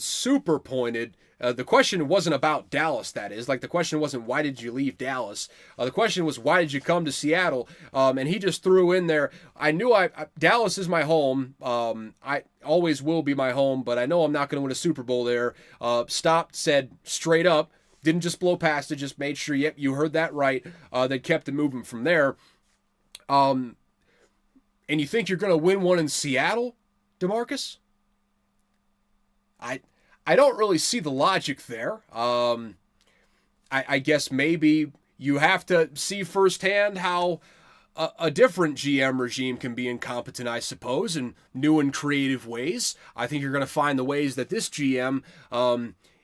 super pointed. The question wasn't about Dallas, that is. The question wasn't, why did you leave Dallas? The question was, why did you come to Seattle? And he just threw in there, I knew Dallas is my home. I always will be my home, but I know I'm not going to win a Super Bowl there. Stopped, said straight up, didn't just blow past it, just made sure, yep, you heard that right. They kept it moving from there. And you think you're going to win one in Seattle, DeMarcus? I don't really see the logic there. I guess maybe you have to see firsthand how a different GM regime can be incompetent, I suppose, in new and creative ways. I think you're going to find the ways that this GM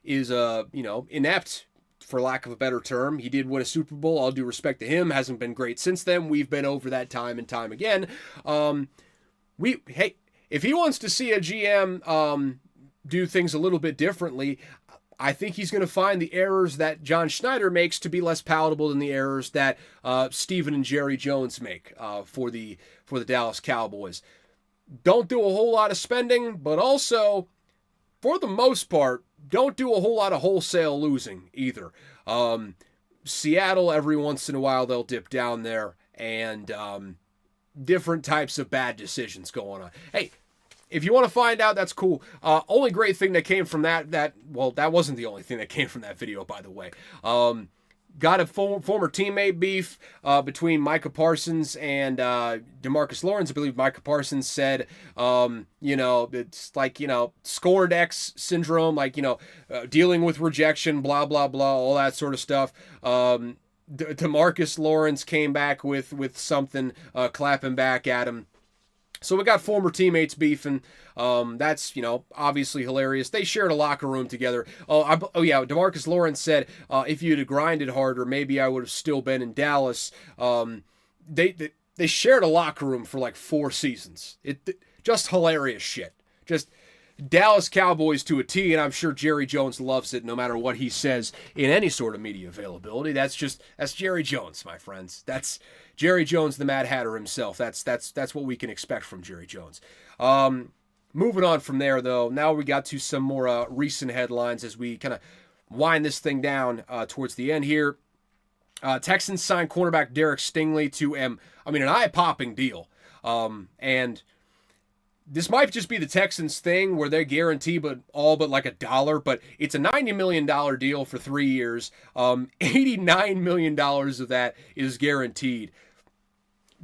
is, inept, for lack of a better term. He did win a Super Bowl. All due respect to him, hasn't been great since then. We've been over that time and time again. If he wants to see a GM do things a little bit differently, I think he's going to find the errors that John Schneider makes to be less palatable than the errors that Steven and Jerry Jones make for the Dallas Cowboys. Don't do a whole lot of spending, but also, for the most part, don't do a whole lot of wholesale losing either. Seattle, every once in a while, they'll dip down there, and different types of bad decisions going on. Hey, if you want to find out, that's cool. Only great thing that came from that wasn't the only thing that came from that video, by the way. Got a former teammate beef between Micah Parsons and DeMarcus Lawrence. I believe Micah Parsons said, it's like, scored X syndrome, like, dealing with rejection, blah, blah, blah, all that sort of stuff. DeMarcus Lawrence came back with something, clapping back at him. So we got former teammates beefing. That's, obviously hilarious. They shared a locker room together. DeMarcus Lawrence said, if you'd have grinded harder, maybe I would have still been in Dallas. They shared a locker room for like 4 seasons. Just hilarious shit. Just Dallas Cowboys to a T, and I'm sure Jerry Jones loves it no matter what he says in any sort of media availability. That's Jerry Jones, my friends. That's Jerry Jones, the Mad Hatter himself. That's what we can expect from Jerry Jones. Moving on from there, though, now we got to some more recent headlines as we kind of wind this thing down towards the end here. Texans signed cornerback Derek Stingley to an eye-popping deal. And this might just be the Texans thing where they guarantee but like $1, but it's a $90 million deal for 3 years. $89 million of that is guaranteed.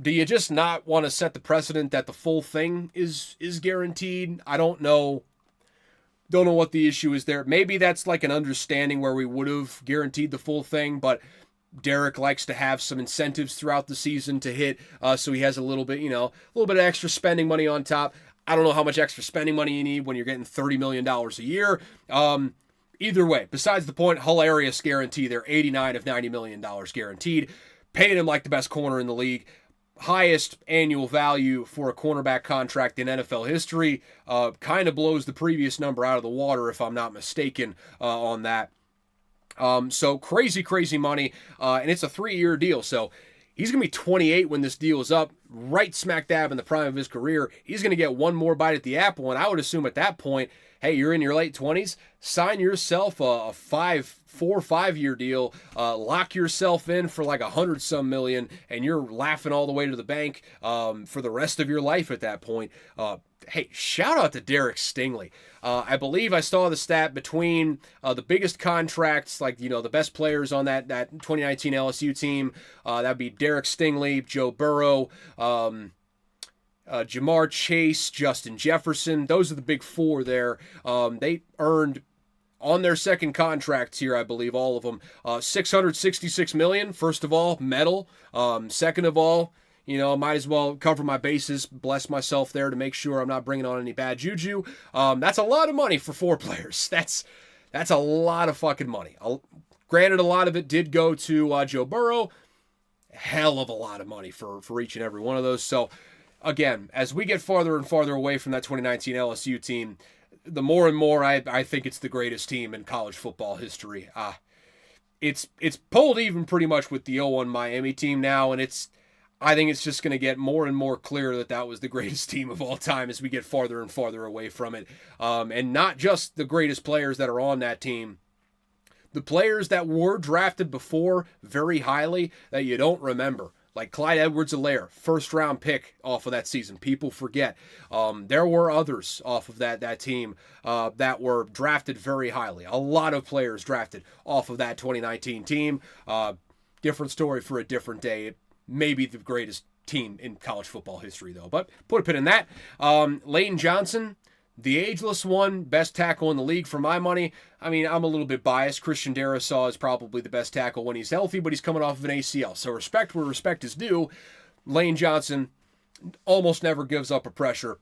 Do you just not want to set the precedent that the full thing is guaranteed? I don't know. Don't know what the issue is there. Maybe that's like an understanding where we would have guaranteed the full thing, but Derek likes to have some incentives throughout the season to hit, so he has a little bit of extra spending money on top. I don't know how much extra spending money you need when you're getting $30 million a year. Either way, besides the point, hilarious guarantee there. 89 of $90 million guaranteed. Paying him like the best corner in the league. Highest annual value for a cornerback contract in NFL history. Kind of blows the previous number out of the water, if I'm not mistaken, on that. So crazy money. And it's a 3-year deal. So he's going to be 28 when this deal is up, right smack dab in the prime of his career. He's going to get one more bite at the apple, and I would assume at that point, hey, you're in your late 20s, sign yourself a 4 or 5 year deal, lock yourself in for like $100-some million, and you're laughing all the way to the bank for the rest of your life at that point. Hey, shout out to Derek Stingley. I believe I saw the stat between the biggest contracts, like, the best players on that 2019 LSU team. That'd be Derek Stingley, Joe Burrow, Jamar Chase, Justin Jefferson. Those are the big 4 there. They earned on their second contracts here, I believe, all of them, $666 million. First of all, metal. Second of all, might as well cover my bases, bless myself there to make sure I'm not bringing on any bad juju. That's a lot of money for 4 players. That's a lot of fucking money. Granted, a lot of it did go to Joe Burrow. Hell of a lot of money for each and every one of those. So, again, as we get farther and farther away from that 2019 LSU team, the more and more I think it's the greatest team in college football history. It's pulled even pretty much with the 0-1 Miami team now, and I think it's just going to get more and more clear that was the greatest team of all time as we get farther and farther away from it. And not just the greatest players that are on that team. The players that were drafted before very highly that you don't remember. Like Clyde Edwards-Helaire, first-round pick off of that season. People forget. There were others off of that team that were drafted very highly. A lot of players drafted off of that 2019 team. Different story for a different day. Maybe the greatest team in college football history, though. But put a pin in that. Leighton Johnson The ageless one, best tackle in the league for my money. I mean, I'm a little bit biased. Christian Darrisaw is probably the best tackle when he's healthy, but he's coming off of an ACL. So respect where respect is due. Lane Johnson almost never gives up a pressure.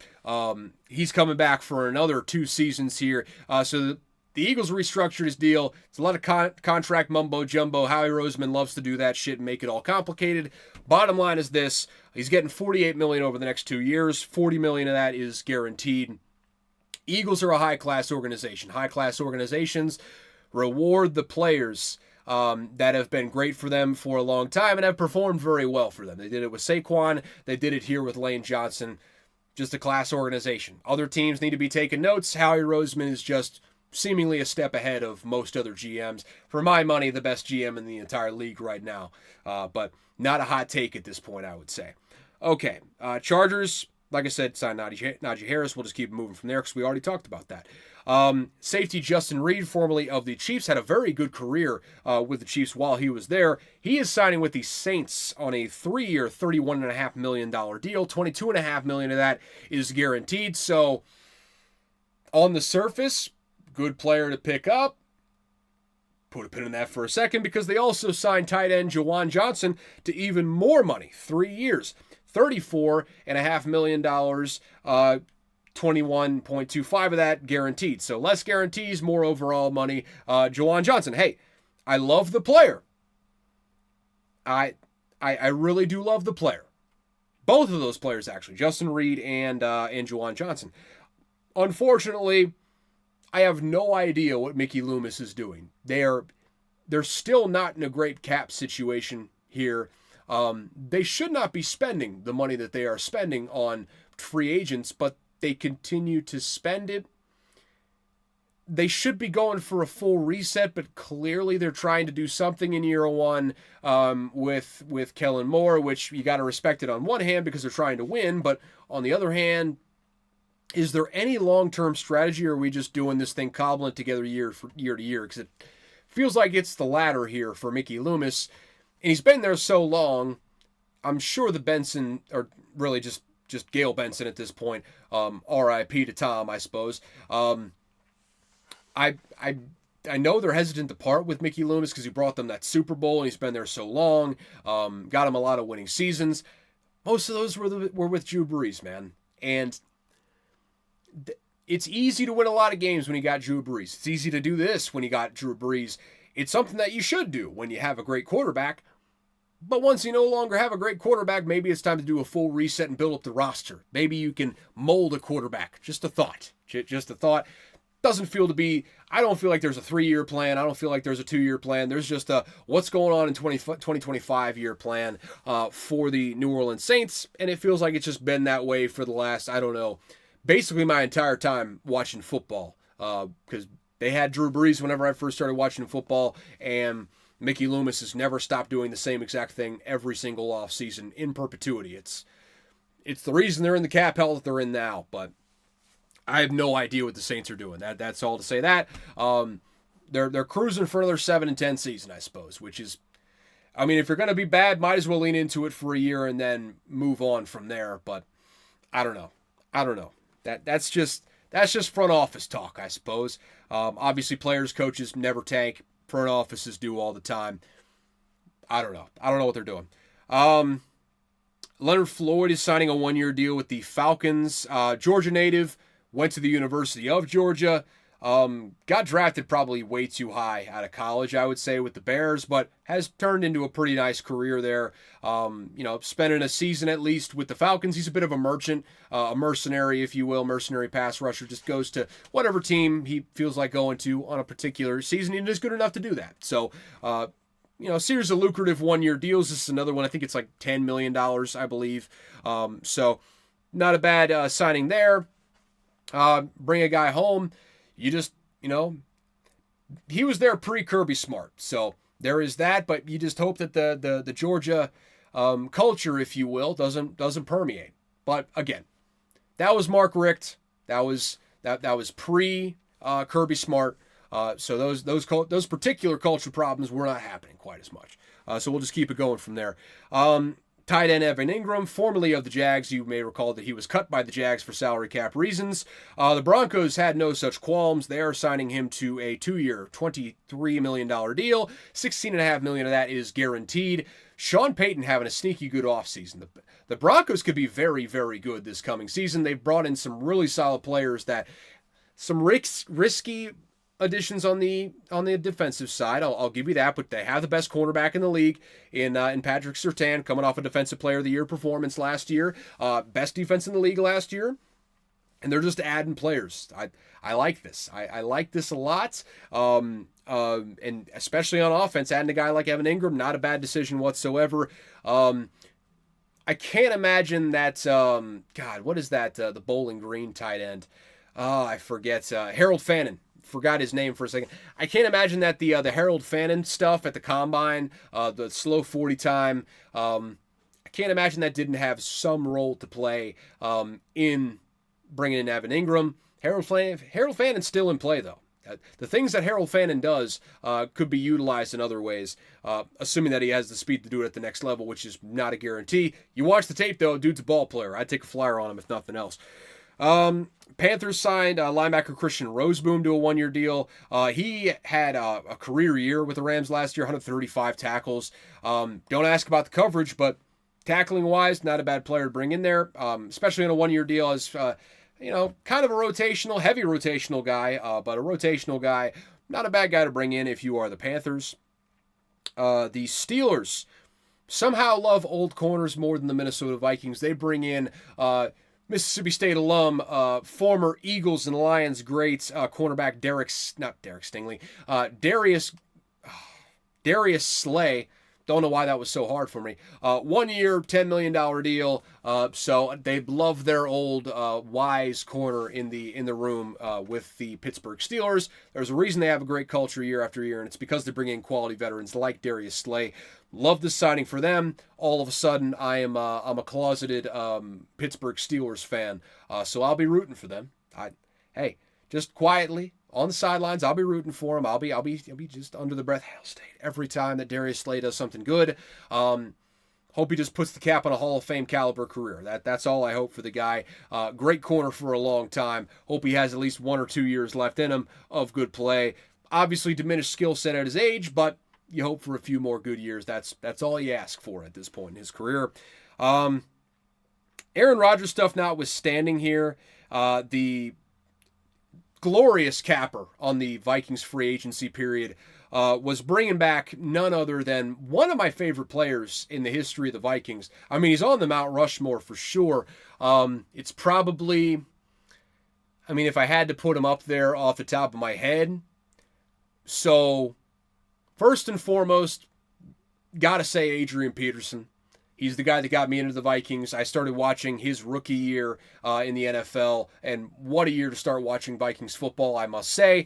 He's coming back for another 2 seasons here. So the Eagles restructured his deal. It's a lot of contract mumbo-jumbo. Howie Roseman loves to do that shit and make it all complicated. Bottom line is this. He's getting $48 million over the next 2 years. $40 million of that is guaranteed. Eagles are a high-class organization. High-class organizations reward the players that have been great for them for a long time and have performed very well for them. They did it with Saquon. They did it here with Lane Johnson. Just a class organization. Other teams need to be taking notes. Howie Roseman is just seemingly a step ahead of most other GMs. For my money, the best GM in the entire league right now. But not a hot take at this point, I would say. Okay, Chargers, like I said, signed Najee Harris. We'll just keep moving from there because we already talked about that. Safety Justin Reed, formerly of the Chiefs, had a very good career with the Chiefs while he was there. He is signing with the Saints on a 3-year, $31.5 million deal. $22.5 million of that is guaranteed. So, on the surface, good player to pick up. Put a pin in that for a second because they also signed tight end Juwan Johnson to even more money. 3 years. $34.5 million, 21.25 of that guaranteed. So less guarantees, more overall money. Juwan Johnson, hey, I love the player. I really do love the player. Both of those players, actually, Justin Reed and Juwan Johnson. Unfortunately, I have no idea what Mickey Loomis is doing. They're still not in a great cap situation here. They should not be spending the money that they are spending on free agents, but they continue to spend it. They should be going for a full reset, but clearly they're trying to do something in year one with Kellen Moore, which you got to respect it on one hand because they're trying to win, but on the other hand, is there any long-term strategy, or are we just doing this thing, cobbling it together year to year? Because it feels like it's the latter here for Mickey Loomis. And he's been there so long, I'm sure the Benson, or really just Gail Benson at this point, R.I.P. to Tom, I suppose. I know they're hesitant to part with Mickey Loomis because he brought them that Super Bowl and he's been there so long, got him a lot of winning seasons. Most of those were with Drew Brees, man. And it's easy to win a lot of games when you got Drew Brees. It's easy to do this when you got Drew Brees. It's something that you should do when you have a great quarterback. But once you no longer have a great quarterback, maybe it's time to do a full reset and build up the roster. Maybe you can mold a quarterback. Just a thought. Just a thought. Doesn't feel to be, I don't feel like there's a 3-year plan. I don't feel like there's a 2-year plan. There's just a what's going on in 2025 year plan for the New Orleans Saints. And it feels like it's just been that way for the last, I don't know, basically my entire time watching football. Because they had Drew Brees whenever I first started watching football, and Mickey Loomis has never stopped doing the same exact thing every single offseason in perpetuity. It's the reason they're in the cap hell that they're in now, but I have no idea what the Saints are doing. That's all to say that. They're cruising for another 7-10 season, I suppose, which is, I mean, if you're going to be bad, might as well lean into it for a year and then move on from there, but I don't know. That's just front office talk, I suppose. Obviously, players, coaches never tank. Front offices do all the time. I don't know what they're doing. Leonard Floyd is signing a 1-year deal with the Falcons. Georgia native, went to the University of Georgia. Got drafted probably way too high out of college, I would say, with the Bears, but has turned into a pretty nice career there. Spending a season at least with the Falcons. He's a bit of a merchant, a mercenary, if you will, mercenary pass rusher. Just goes to whatever team he feels like going to on a particular season, and is good enough to do that. So, a series of lucrative 1-year deals. This is another one. I think it's like $10 million, I believe. So, not a bad signing there. Bring a guy home. You just, he was there pre-Kirby Smart. So there is that, but you just hope that the Georgia culture, if you will, doesn't permeate. But again, that was Mark Richt. That was pre Kirby Smart. So those particular culture problems were not happening quite as much. So we'll just keep it going from there. Tight end Evan Ingram, formerly of the Jags. You may recall that he was cut by the Jags for salary cap reasons. The Broncos had no such qualms. They are signing him to a 2-year, $23 million deal. $16.5 million of that is guaranteed. Sean Payton having a sneaky good offseason. The Broncos could be very, very good this coming season. They've brought in some really solid players, that some risky additions on the defensive side. I'll give you that, but they have the best cornerback in the league in Patrick Surtain, coming off a Defensive Player of the Year performance last year, best defense in the league last year, and they're just adding players. I like this. I like this a lot, and especially on offense, adding a guy like Evan Ingram, not a bad decision whatsoever. I can't imagine that. God, what is that? The Bowling Green tight end. I forget. Harold Fannin. Forgot his name for a second. I can't imagine that the Harold Fannin stuff at the combine, the slow 40 time, I can't imagine that didn't have some role to play in bringing in Evan Ingram. Harold Fannon's still in play, though. The things that Harold Fannin does could be utilized in other ways, assuming that he has the speed to do it at the next level, which is not a guarantee. You watch the tape, though, dude's a ball player. I'd take a flyer on him if nothing else. Panthers signed linebacker Christian Roseboom to a 1-year deal. He had a career year with the Rams last year, 135 tackles. Don't ask about the coverage, but tackling-wise, not a bad player to bring in there, especially on a 1-year deal as, kind of a heavy rotational guy, but a rotational guy, not a bad guy to bring in if you are the Panthers. The Steelers somehow love old corners more than the Minnesota Vikings. They bring in Mississippi State alum, former Eagles and Lions greats, cornerback Darius Slay. Don't know why that was so hard for me. 1 year, $10 million deal. So they love their old wise corner in the room with the Pittsburgh Steelers. There's a reason they have a great culture year after year, and it's because they bring in quality veterans like Darius Slay. Love this signing for them. All of a sudden, I'm a closeted Pittsburgh Steelers fan, so I'll be rooting for them. Hey, just quietly on the sidelines, I'll be rooting for him. I'll be just under the breath, Hail State, every time that Darius Slay does something good. Hope he just puts the cap on a Hall of Fame caliber career. That's all I hope for the guy. Great corner for a long time. Hope he has at least 1 or 2 years left in him of good play. Obviously diminished skill set at his age, but you hope for a few more good years. That's all you ask for at this point in his career. Aaron Rodgers stuff notwithstanding here, the glorious capper on the Vikings free agency period was bringing back none other than one of my favorite players in the history of the Vikings. I mean, he's on the Mount Rushmore for sure. It's probably, if I had to put him up there off the top of my head. So, first and foremost, gotta say Adrian Peterson. He's the guy that got me into the Vikings. I started watching his rookie year in the NFL, and what a year to start watching Vikings football, I must say.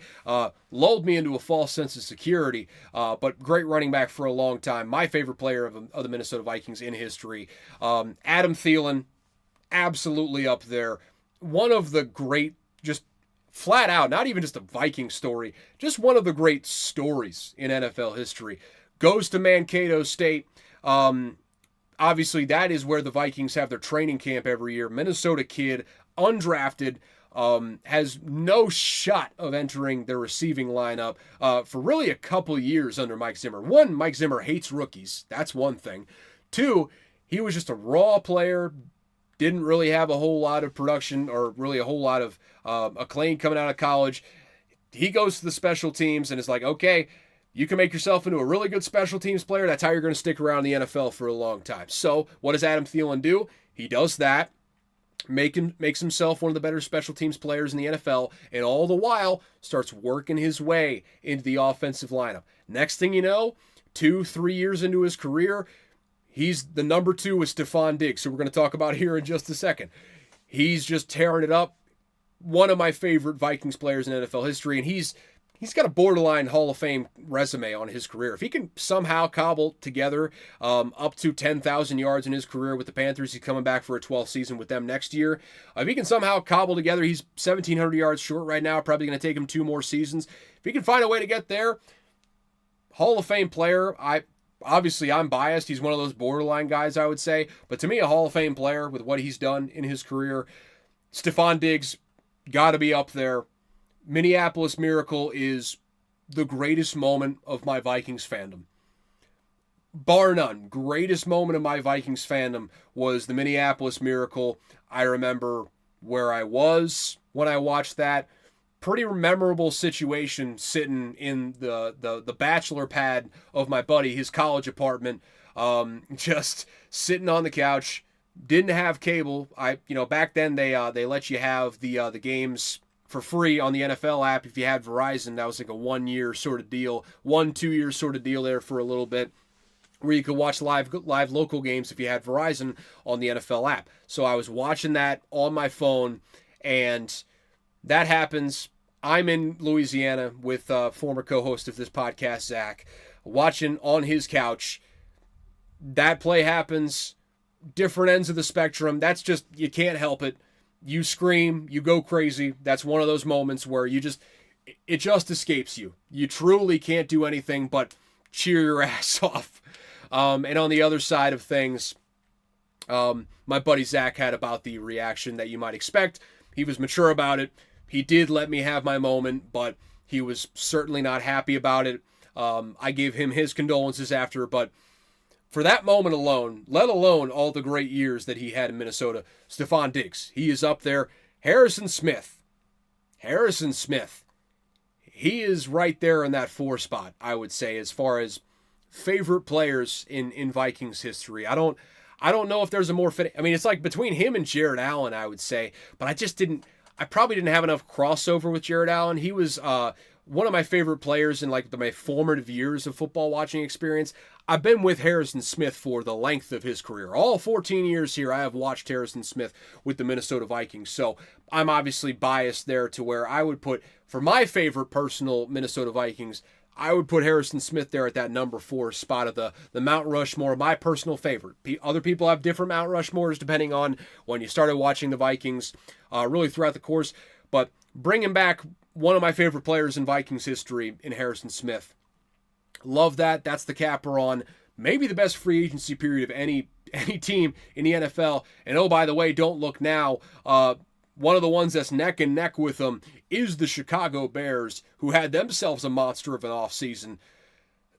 Lulled me into a false sense of security, but great running back for a long time. My favorite player of the Minnesota Vikings in history. Adam Thielen, absolutely up there. One of the great, just flat out, not even just a Viking story, just one of the great stories in NFL history. Goes to Mankato State. Obviously, that is where the Vikings have their training camp every year. Minnesota kid, undrafted, has no shot of entering their receiving lineup for really a couple years under Mike Zimmer. One, Mike Zimmer hates rookies. That's one thing. Two, he was just a raw player, didn't really have a whole lot of production or really a whole lot of acclaim coming out of college. He goes to the special teams and it's like, okay, you can make yourself into a really good special teams player. That's how you're going to stick around in the NFL for a long time. So what does Adam Thielen do? He does that, makes himself one of the better special teams players in the NFL, and all the while starts working his way into the offensive lineup. Next thing you know, 2-3 years into his career, he's the number 2 with Stephon Diggs, who we're going to talk about here in just a second. He's just tearing it up. One of my favorite Vikings players in NFL history, and he's got a borderline Hall of Fame resume on his career. If he can somehow cobble together up to 10,000 yards in his career with the Panthers, he's coming back for a 12th season with them next year. If he can somehow cobble together, he's 1,700 yards short right now, probably going to take him 2 more seasons. If he can find a way to get there, Hall of Fame player, obviously I'm biased. He's one of those borderline guys, I would say. But to me, a Hall of Fame player with what he's done in his career. Stephon Diggs, got to be up there. Minneapolis Miracle is the greatest moment of my Vikings fandom. Bar none, greatest moment of my Vikings fandom was the Minneapolis Miracle. I remember where I was when I watched that. Pretty memorable situation sitting in the bachelor pad of my buddy, his college apartment, just sitting on the couch. Didn't have cable. Back then they let you have the games for free on the NFL app if you had Verizon. That was like a 1 year sort of deal, 1-2 year sort of deal there for a little bit, where you could watch live local games if you had Verizon on the NFL app. So I was watching that on my phone, and that happens. I'm in Louisiana with former co-host of this podcast, Zach, watching on his couch. That play happens. Different ends of the spectrum. That's just, you can't help it. You scream, you go crazy. That's one of those moments where it just escapes you. You truly can't do anything but cheer your ass off. And on the other side of things, my buddy Zach had about the reaction that you might expect. He was mature about it. He did let me have my moment, but he was certainly not happy about it. I gave him his condolences after, but for that moment alone, let alone all the great years that he had in Minnesota, Stephon Diggs, he is up there. Harrison Smith, he is right there in that 4 spot, I would say, as far as favorite players in Vikings history. I don't know if there's a more fitting. I mean, it's like between him and Jared Allen, I would say, but I probably didn't have enough crossover with Jared Allen. He was one of my favorite players in like my formative years of football watching experience. I've been with Harrison Smith for the length of his career. All 14 years here, I have watched Harrison Smith with the Minnesota Vikings. So I'm obviously biased there to where I would put, for my favorite personal Minnesota Vikings, I would put Harrison Smith there at that number 4 spot of the Mount Rushmore, my personal favorite. Other people have different Mount Rushmores depending on when you started watching the Vikings, really throughout the course. But bringing back one of my favorite players in Vikings history in Harrison Smith. Love that. That's the capper on maybe the best free agency period of any team in the NFL. And oh, by the way, don't look now. One of the ones that's neck and neck with them is the Chicago Bears, who had themselves a monster of an offseason.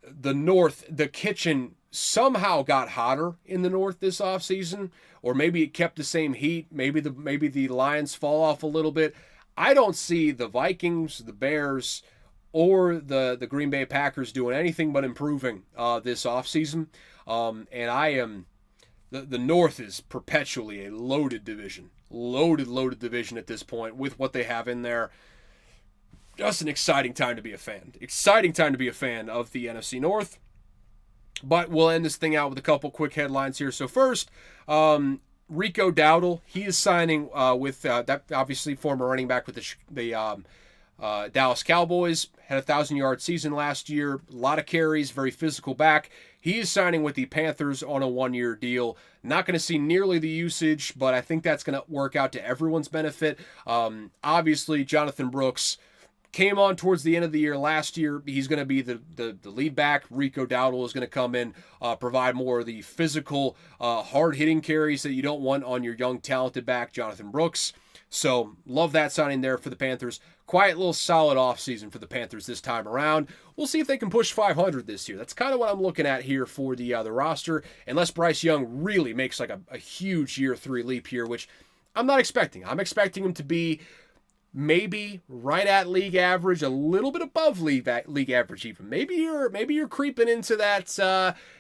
The North, the kitchen somehow got hotter in the North this offseason, or maybe it kept the same heat. Maybe the Lions fall off a little bit. I don't see the Vikings, the Bears, or the Green Bay Packers doing anything but improving this offseason. And the North is perpetually a loaded division. Loaded division at this point with what they have in there. Just an exciting time to be a fan. Exciting time to be a fan of the NFC North. But we'll end this thing out with a couple quick headlines here. So first, Rico Dowdle, he is signing with that obviously former running back with the Dallas Cowboys. Had a 1,000-yard season last year. A lot of carries, very physical back. He is signing with the Panthers on a 1-year deal. Not going to see nearly the usage, but I think that's going to work out to everyone's benefit. Obviously, Jonathan Brooks came on towards the end of the year last year. He's going to be the lead back. Rico Dowdle is going to come in, provide more of the physical, hard-hitting carries that you don't want on your young, talented back, Jonathan Brooks. So, love that signing there for the Panthers. Quiet little solid offseason for the Panthers this time around. We'll see if they can push 500 this year. That's kind of what I'm looking at here for the roster. Unless Bryce Young really makes like a huge year 3 leap here, which I'm not expecting. I'm expecting him to be maybe right at league average, a little bit above league average even. Maybe you're creeping into that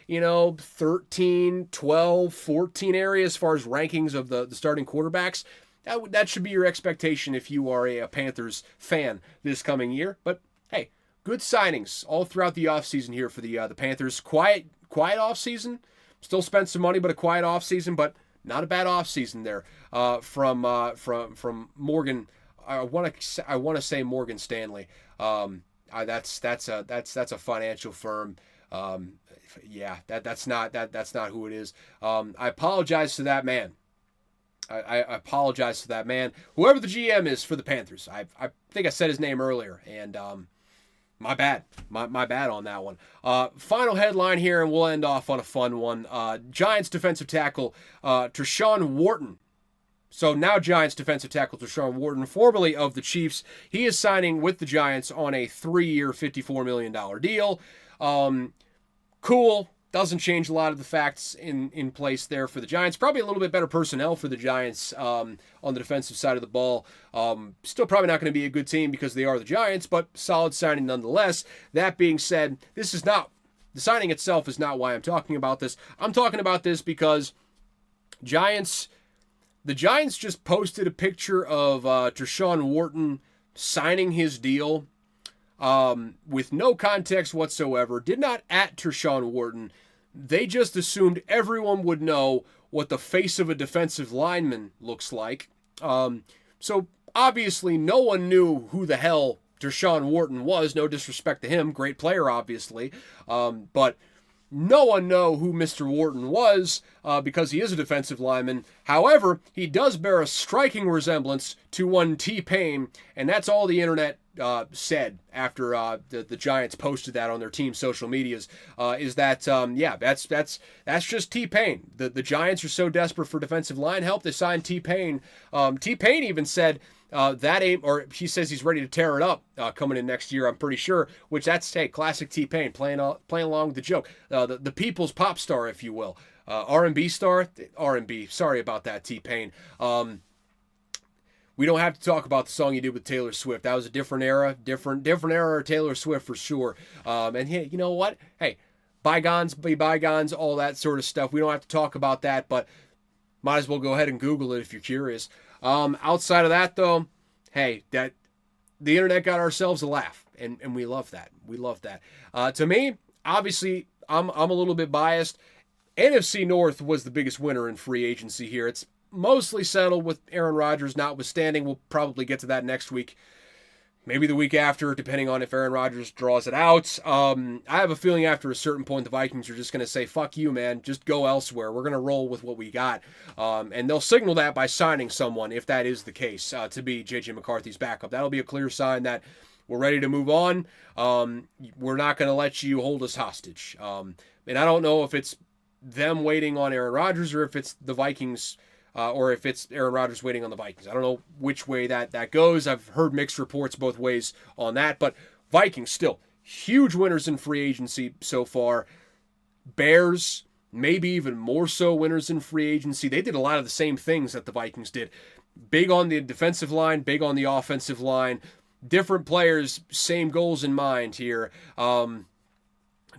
13, 12, 14 area as far as rankings of the starting quarterbacks. That should be your expectation if you are a Panthers fan this coming year. But hey, good signings all throughout the offseason here for the Panthers. Quiet offseason. Still spent some money, but a quiet offseason, but not a bad offseason there from Morgan. I want to say Morgan Stanley. That's a financial firm. That's not who it is. I apologize to that man. I apologize to that man. Whoever the GM is for the Panthers. I think I said his name earlier, and My bad. My bad on that one. Final headline here, and we'll end off on a fun one. Giants defensive tackle Tershawn Wharton. So now Giants defensive tackle Tershawn Wharton, formerly of the Chiefs, he is signing with the Giants on a 3-year, $54 million deal. Cool. Doesn't change a lot of the facts in place there for the Giants. Probably a little bit better personnel for the Giants on the defensive side of the ball. Still probably not going to be a good team because they are the Giants, but solid signing nonetheless. That being said, the signing itself is not why I'm talking about this. I'm talking about this because the Giants just posted a picture of Tershawn Wharton signing his deal with no context whatsoever. Did not at Tershawn Wharton. They just assumed everyone would know what the face of a defensive lineman looks like. So obviously no one knew who the hell Tershawn Wharton was. No disrespect to him. Great player, obviously. But no one know who Mr. Wharton was because he is a defensive lineman. However, he does bear a striking resemblance to one T-Pain, and that's all the internet said after the Giants posted that on their team social medias. Is that that's just T-Pain. The Giants are so desperate for defensive line help they signed T-Pain. T-Pain even said he says he's ready to tear it up coming in next year, I'm pretty sure, which that's, hey, classic T-Pain, playing along with the joke. The people's pop star, if you will. R&B star? R&B. Sorry about that, T-Pain. We don't have to talk about the song you did with Taylor Swift. That was a different era. Different era of Taylor Swift for sure. And hey, you know what? Hey, bygones be bygones, all that sort of stuff. We don't have to talk about that, but might as well go ahead and Google it if you're curious. Outside of that, though, hey, the internet got ourselves a laugh, and we love that. We love that. To me, obviously, I'm a little bit biased. NFC North was the biggest winner in free agency here. It's mostly settled with Aaron Rodgers notwithstanding. We'll probably get to that next week. Maybe the week after, depending on if Aaron Rodgers draws it out. I have a feeling after a certain point, the Vikings are just going to say, fuck you, man. Just go elsewhere. We're going to roll with what we got. And they'll signal that by signing someone, if that is the case, to be J.J. McCarthy's backup. That'll be a clear sign that we're ready to move on. We're not going to let you hold us hostage. And I don't know if it's them waiting on Aaron Rodgers or if it's the Vikings or if it's Aaron Rodgers waiting on the Vikings. I don't know which way that goes. I've heard mixed reports both ways on that. But Vikings still huge winners in free agency so far. Bears, maybe even more so winners in free agency. They did a lot of the same things that the Vikings did. Big on the defensive line, big on the offensive line. Different players, same goals in mind here.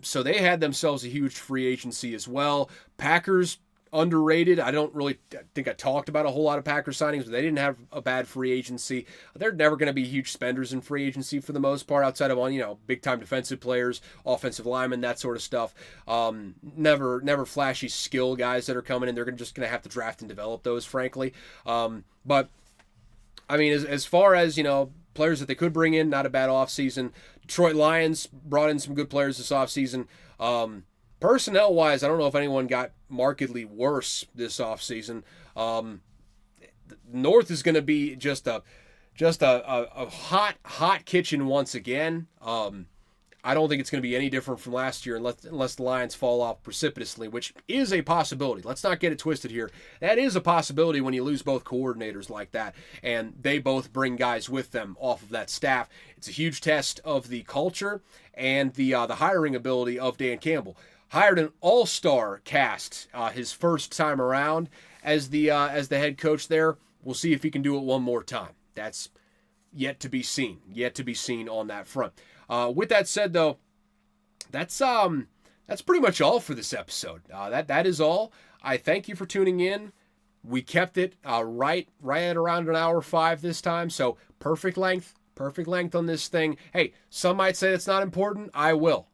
So they had themselves a huge free agency as well. Packers, underrated. I don't really think I talked about a whole lot of Packers signings, but they didn't have a bad free agency. They're never going to be huge spenders in free agency for the most part, outside of big-time defensive players, offensive linemen, that sort of stuff. Never flashy skill guys that are coming in. They're just going to have to draft and develop those, frankly. But, I mean, as far as, players that they could bring in, not a bad offseason. Detroit Lions brought in some good players this offseason. Personnel-wise, I don't know if anyone got markedly worse this offseason. North is going to be just a hot kitchen once again. I don't think it's going to be any different from last year unless the Lions fall off precipitously, which is a possibility. Let's not get it twisted here. That is a possibility when you lose both coordinators like that, and they both bring guys with them off of that staff. It's a huge test of the culture and the hiring ability of Dan Campbell. Hired an all-star cast his first time around as the head coach there. We'll see if he can do it one more time. That's yet to be seen. Yet to be seen on that front. With that said, though, that's pretty much all for this episode. That is all. I thank you for tuning in. We kept it right at around an hour 5 this time, so perfect length on this thing. Hey, some might say it's not important. I will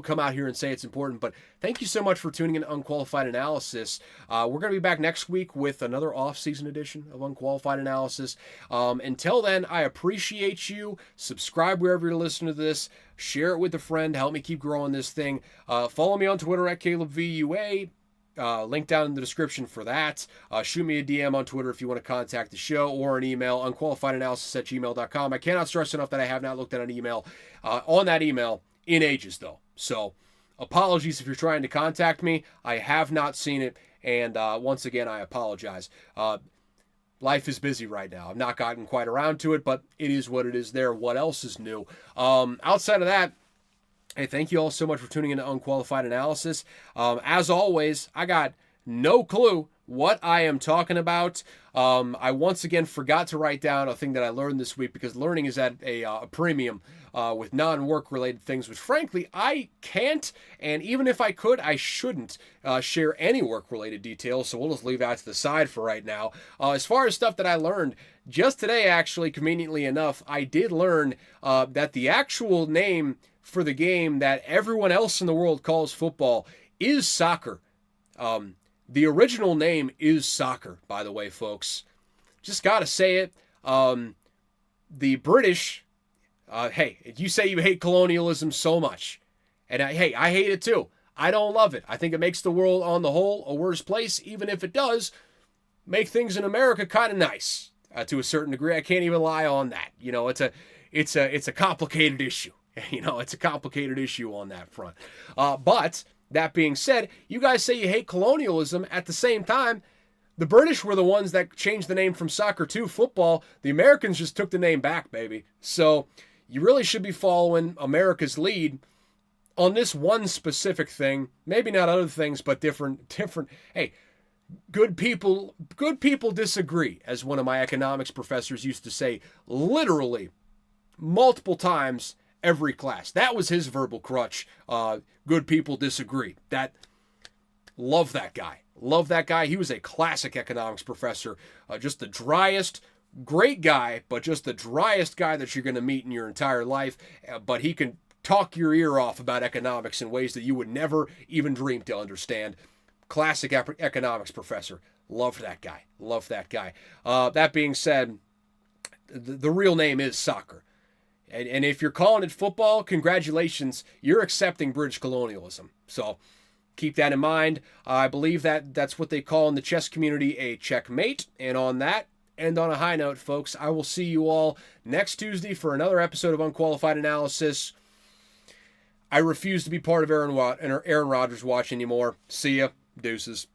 come out here and say it's important, but thank you so much for tuning in to Unqualified Analysis. We're going to be back next week with another off-season edition of Unqualified Analysis. Until then, I appreciate you. Subscribe wherever you're listening to this. Share it with a friend. Help me keep growing this thing. Follow me on Twitter at CalebVUA. Link down in the description for that. Shoot me a DM on Twitter if you want to contact the show, or an email, unqualifiedanalysis@gmail.com. I cannot stress enough that I have not looked at an email on that email in ages, though. So apologies if you're trying to contact me. I have not seen it, and once again, I apologize. Life is busy right now. I've not gotten quite around to it, but it is what it is there. What else is new? Outside of that, hey, thank you all so much for tuning into Unqualified Analysis. As always, I got no clue what I am talking about. I once again forgot to write down a thing that I learned this week, because learning is at a premium with non-work related things, which frankly I can't, and even if I could, I shouldn't share any work related details, so we'll just leave that to the side for right now. As far as stuff that I learned, just today actually, conveniently enough, I did learn that the actual name for the game that everyone else in the world calls football is soccer. The original name is soccer, by the way, folks. Just gotta say it. The British, hey, you say you hate colonialism so much, and I hate it too. I don't love it. I think it makes the world on the whole a worse place, even if it does make things in America kind of nice to a certain degree. I can't even lie on that. You know, it's a complicated issue. You know, it's a complicated issue on that front. But that being said, you guys say you hate colonialism. At the same time, the British were the ones that changed the name from soccer to football. The Americans just took the name back, baby. So you really should be following America's lead on this one specific thing. Maybe not other things, but different. Hey, good people disagree, as one of my economics professors used to say, literally multiple times every class. That was his verbal crutch. Good people disagree. Love that guy. Love that guy. He was a classic economics professor. Just the driest, great guy, but just the driest guy that you're going to meet in your entire life. But he can talk your ear off about economics in ways that you would never even dream to understand. Classic economics professor. Loved that guy. Loved that guy. That being said, the real name is soccer. And if you're calling it football, congratulations, you're accepting British colonialism. So keep that in mind. I believe that's what they call in the chess community a checkmate. And on that, and on a high note, folks, I will see you all next Tuesday for another episode of Unqualified Analysis. I refuse to be part of Aaron Rodgers' watch anymore. See ya. Deuces.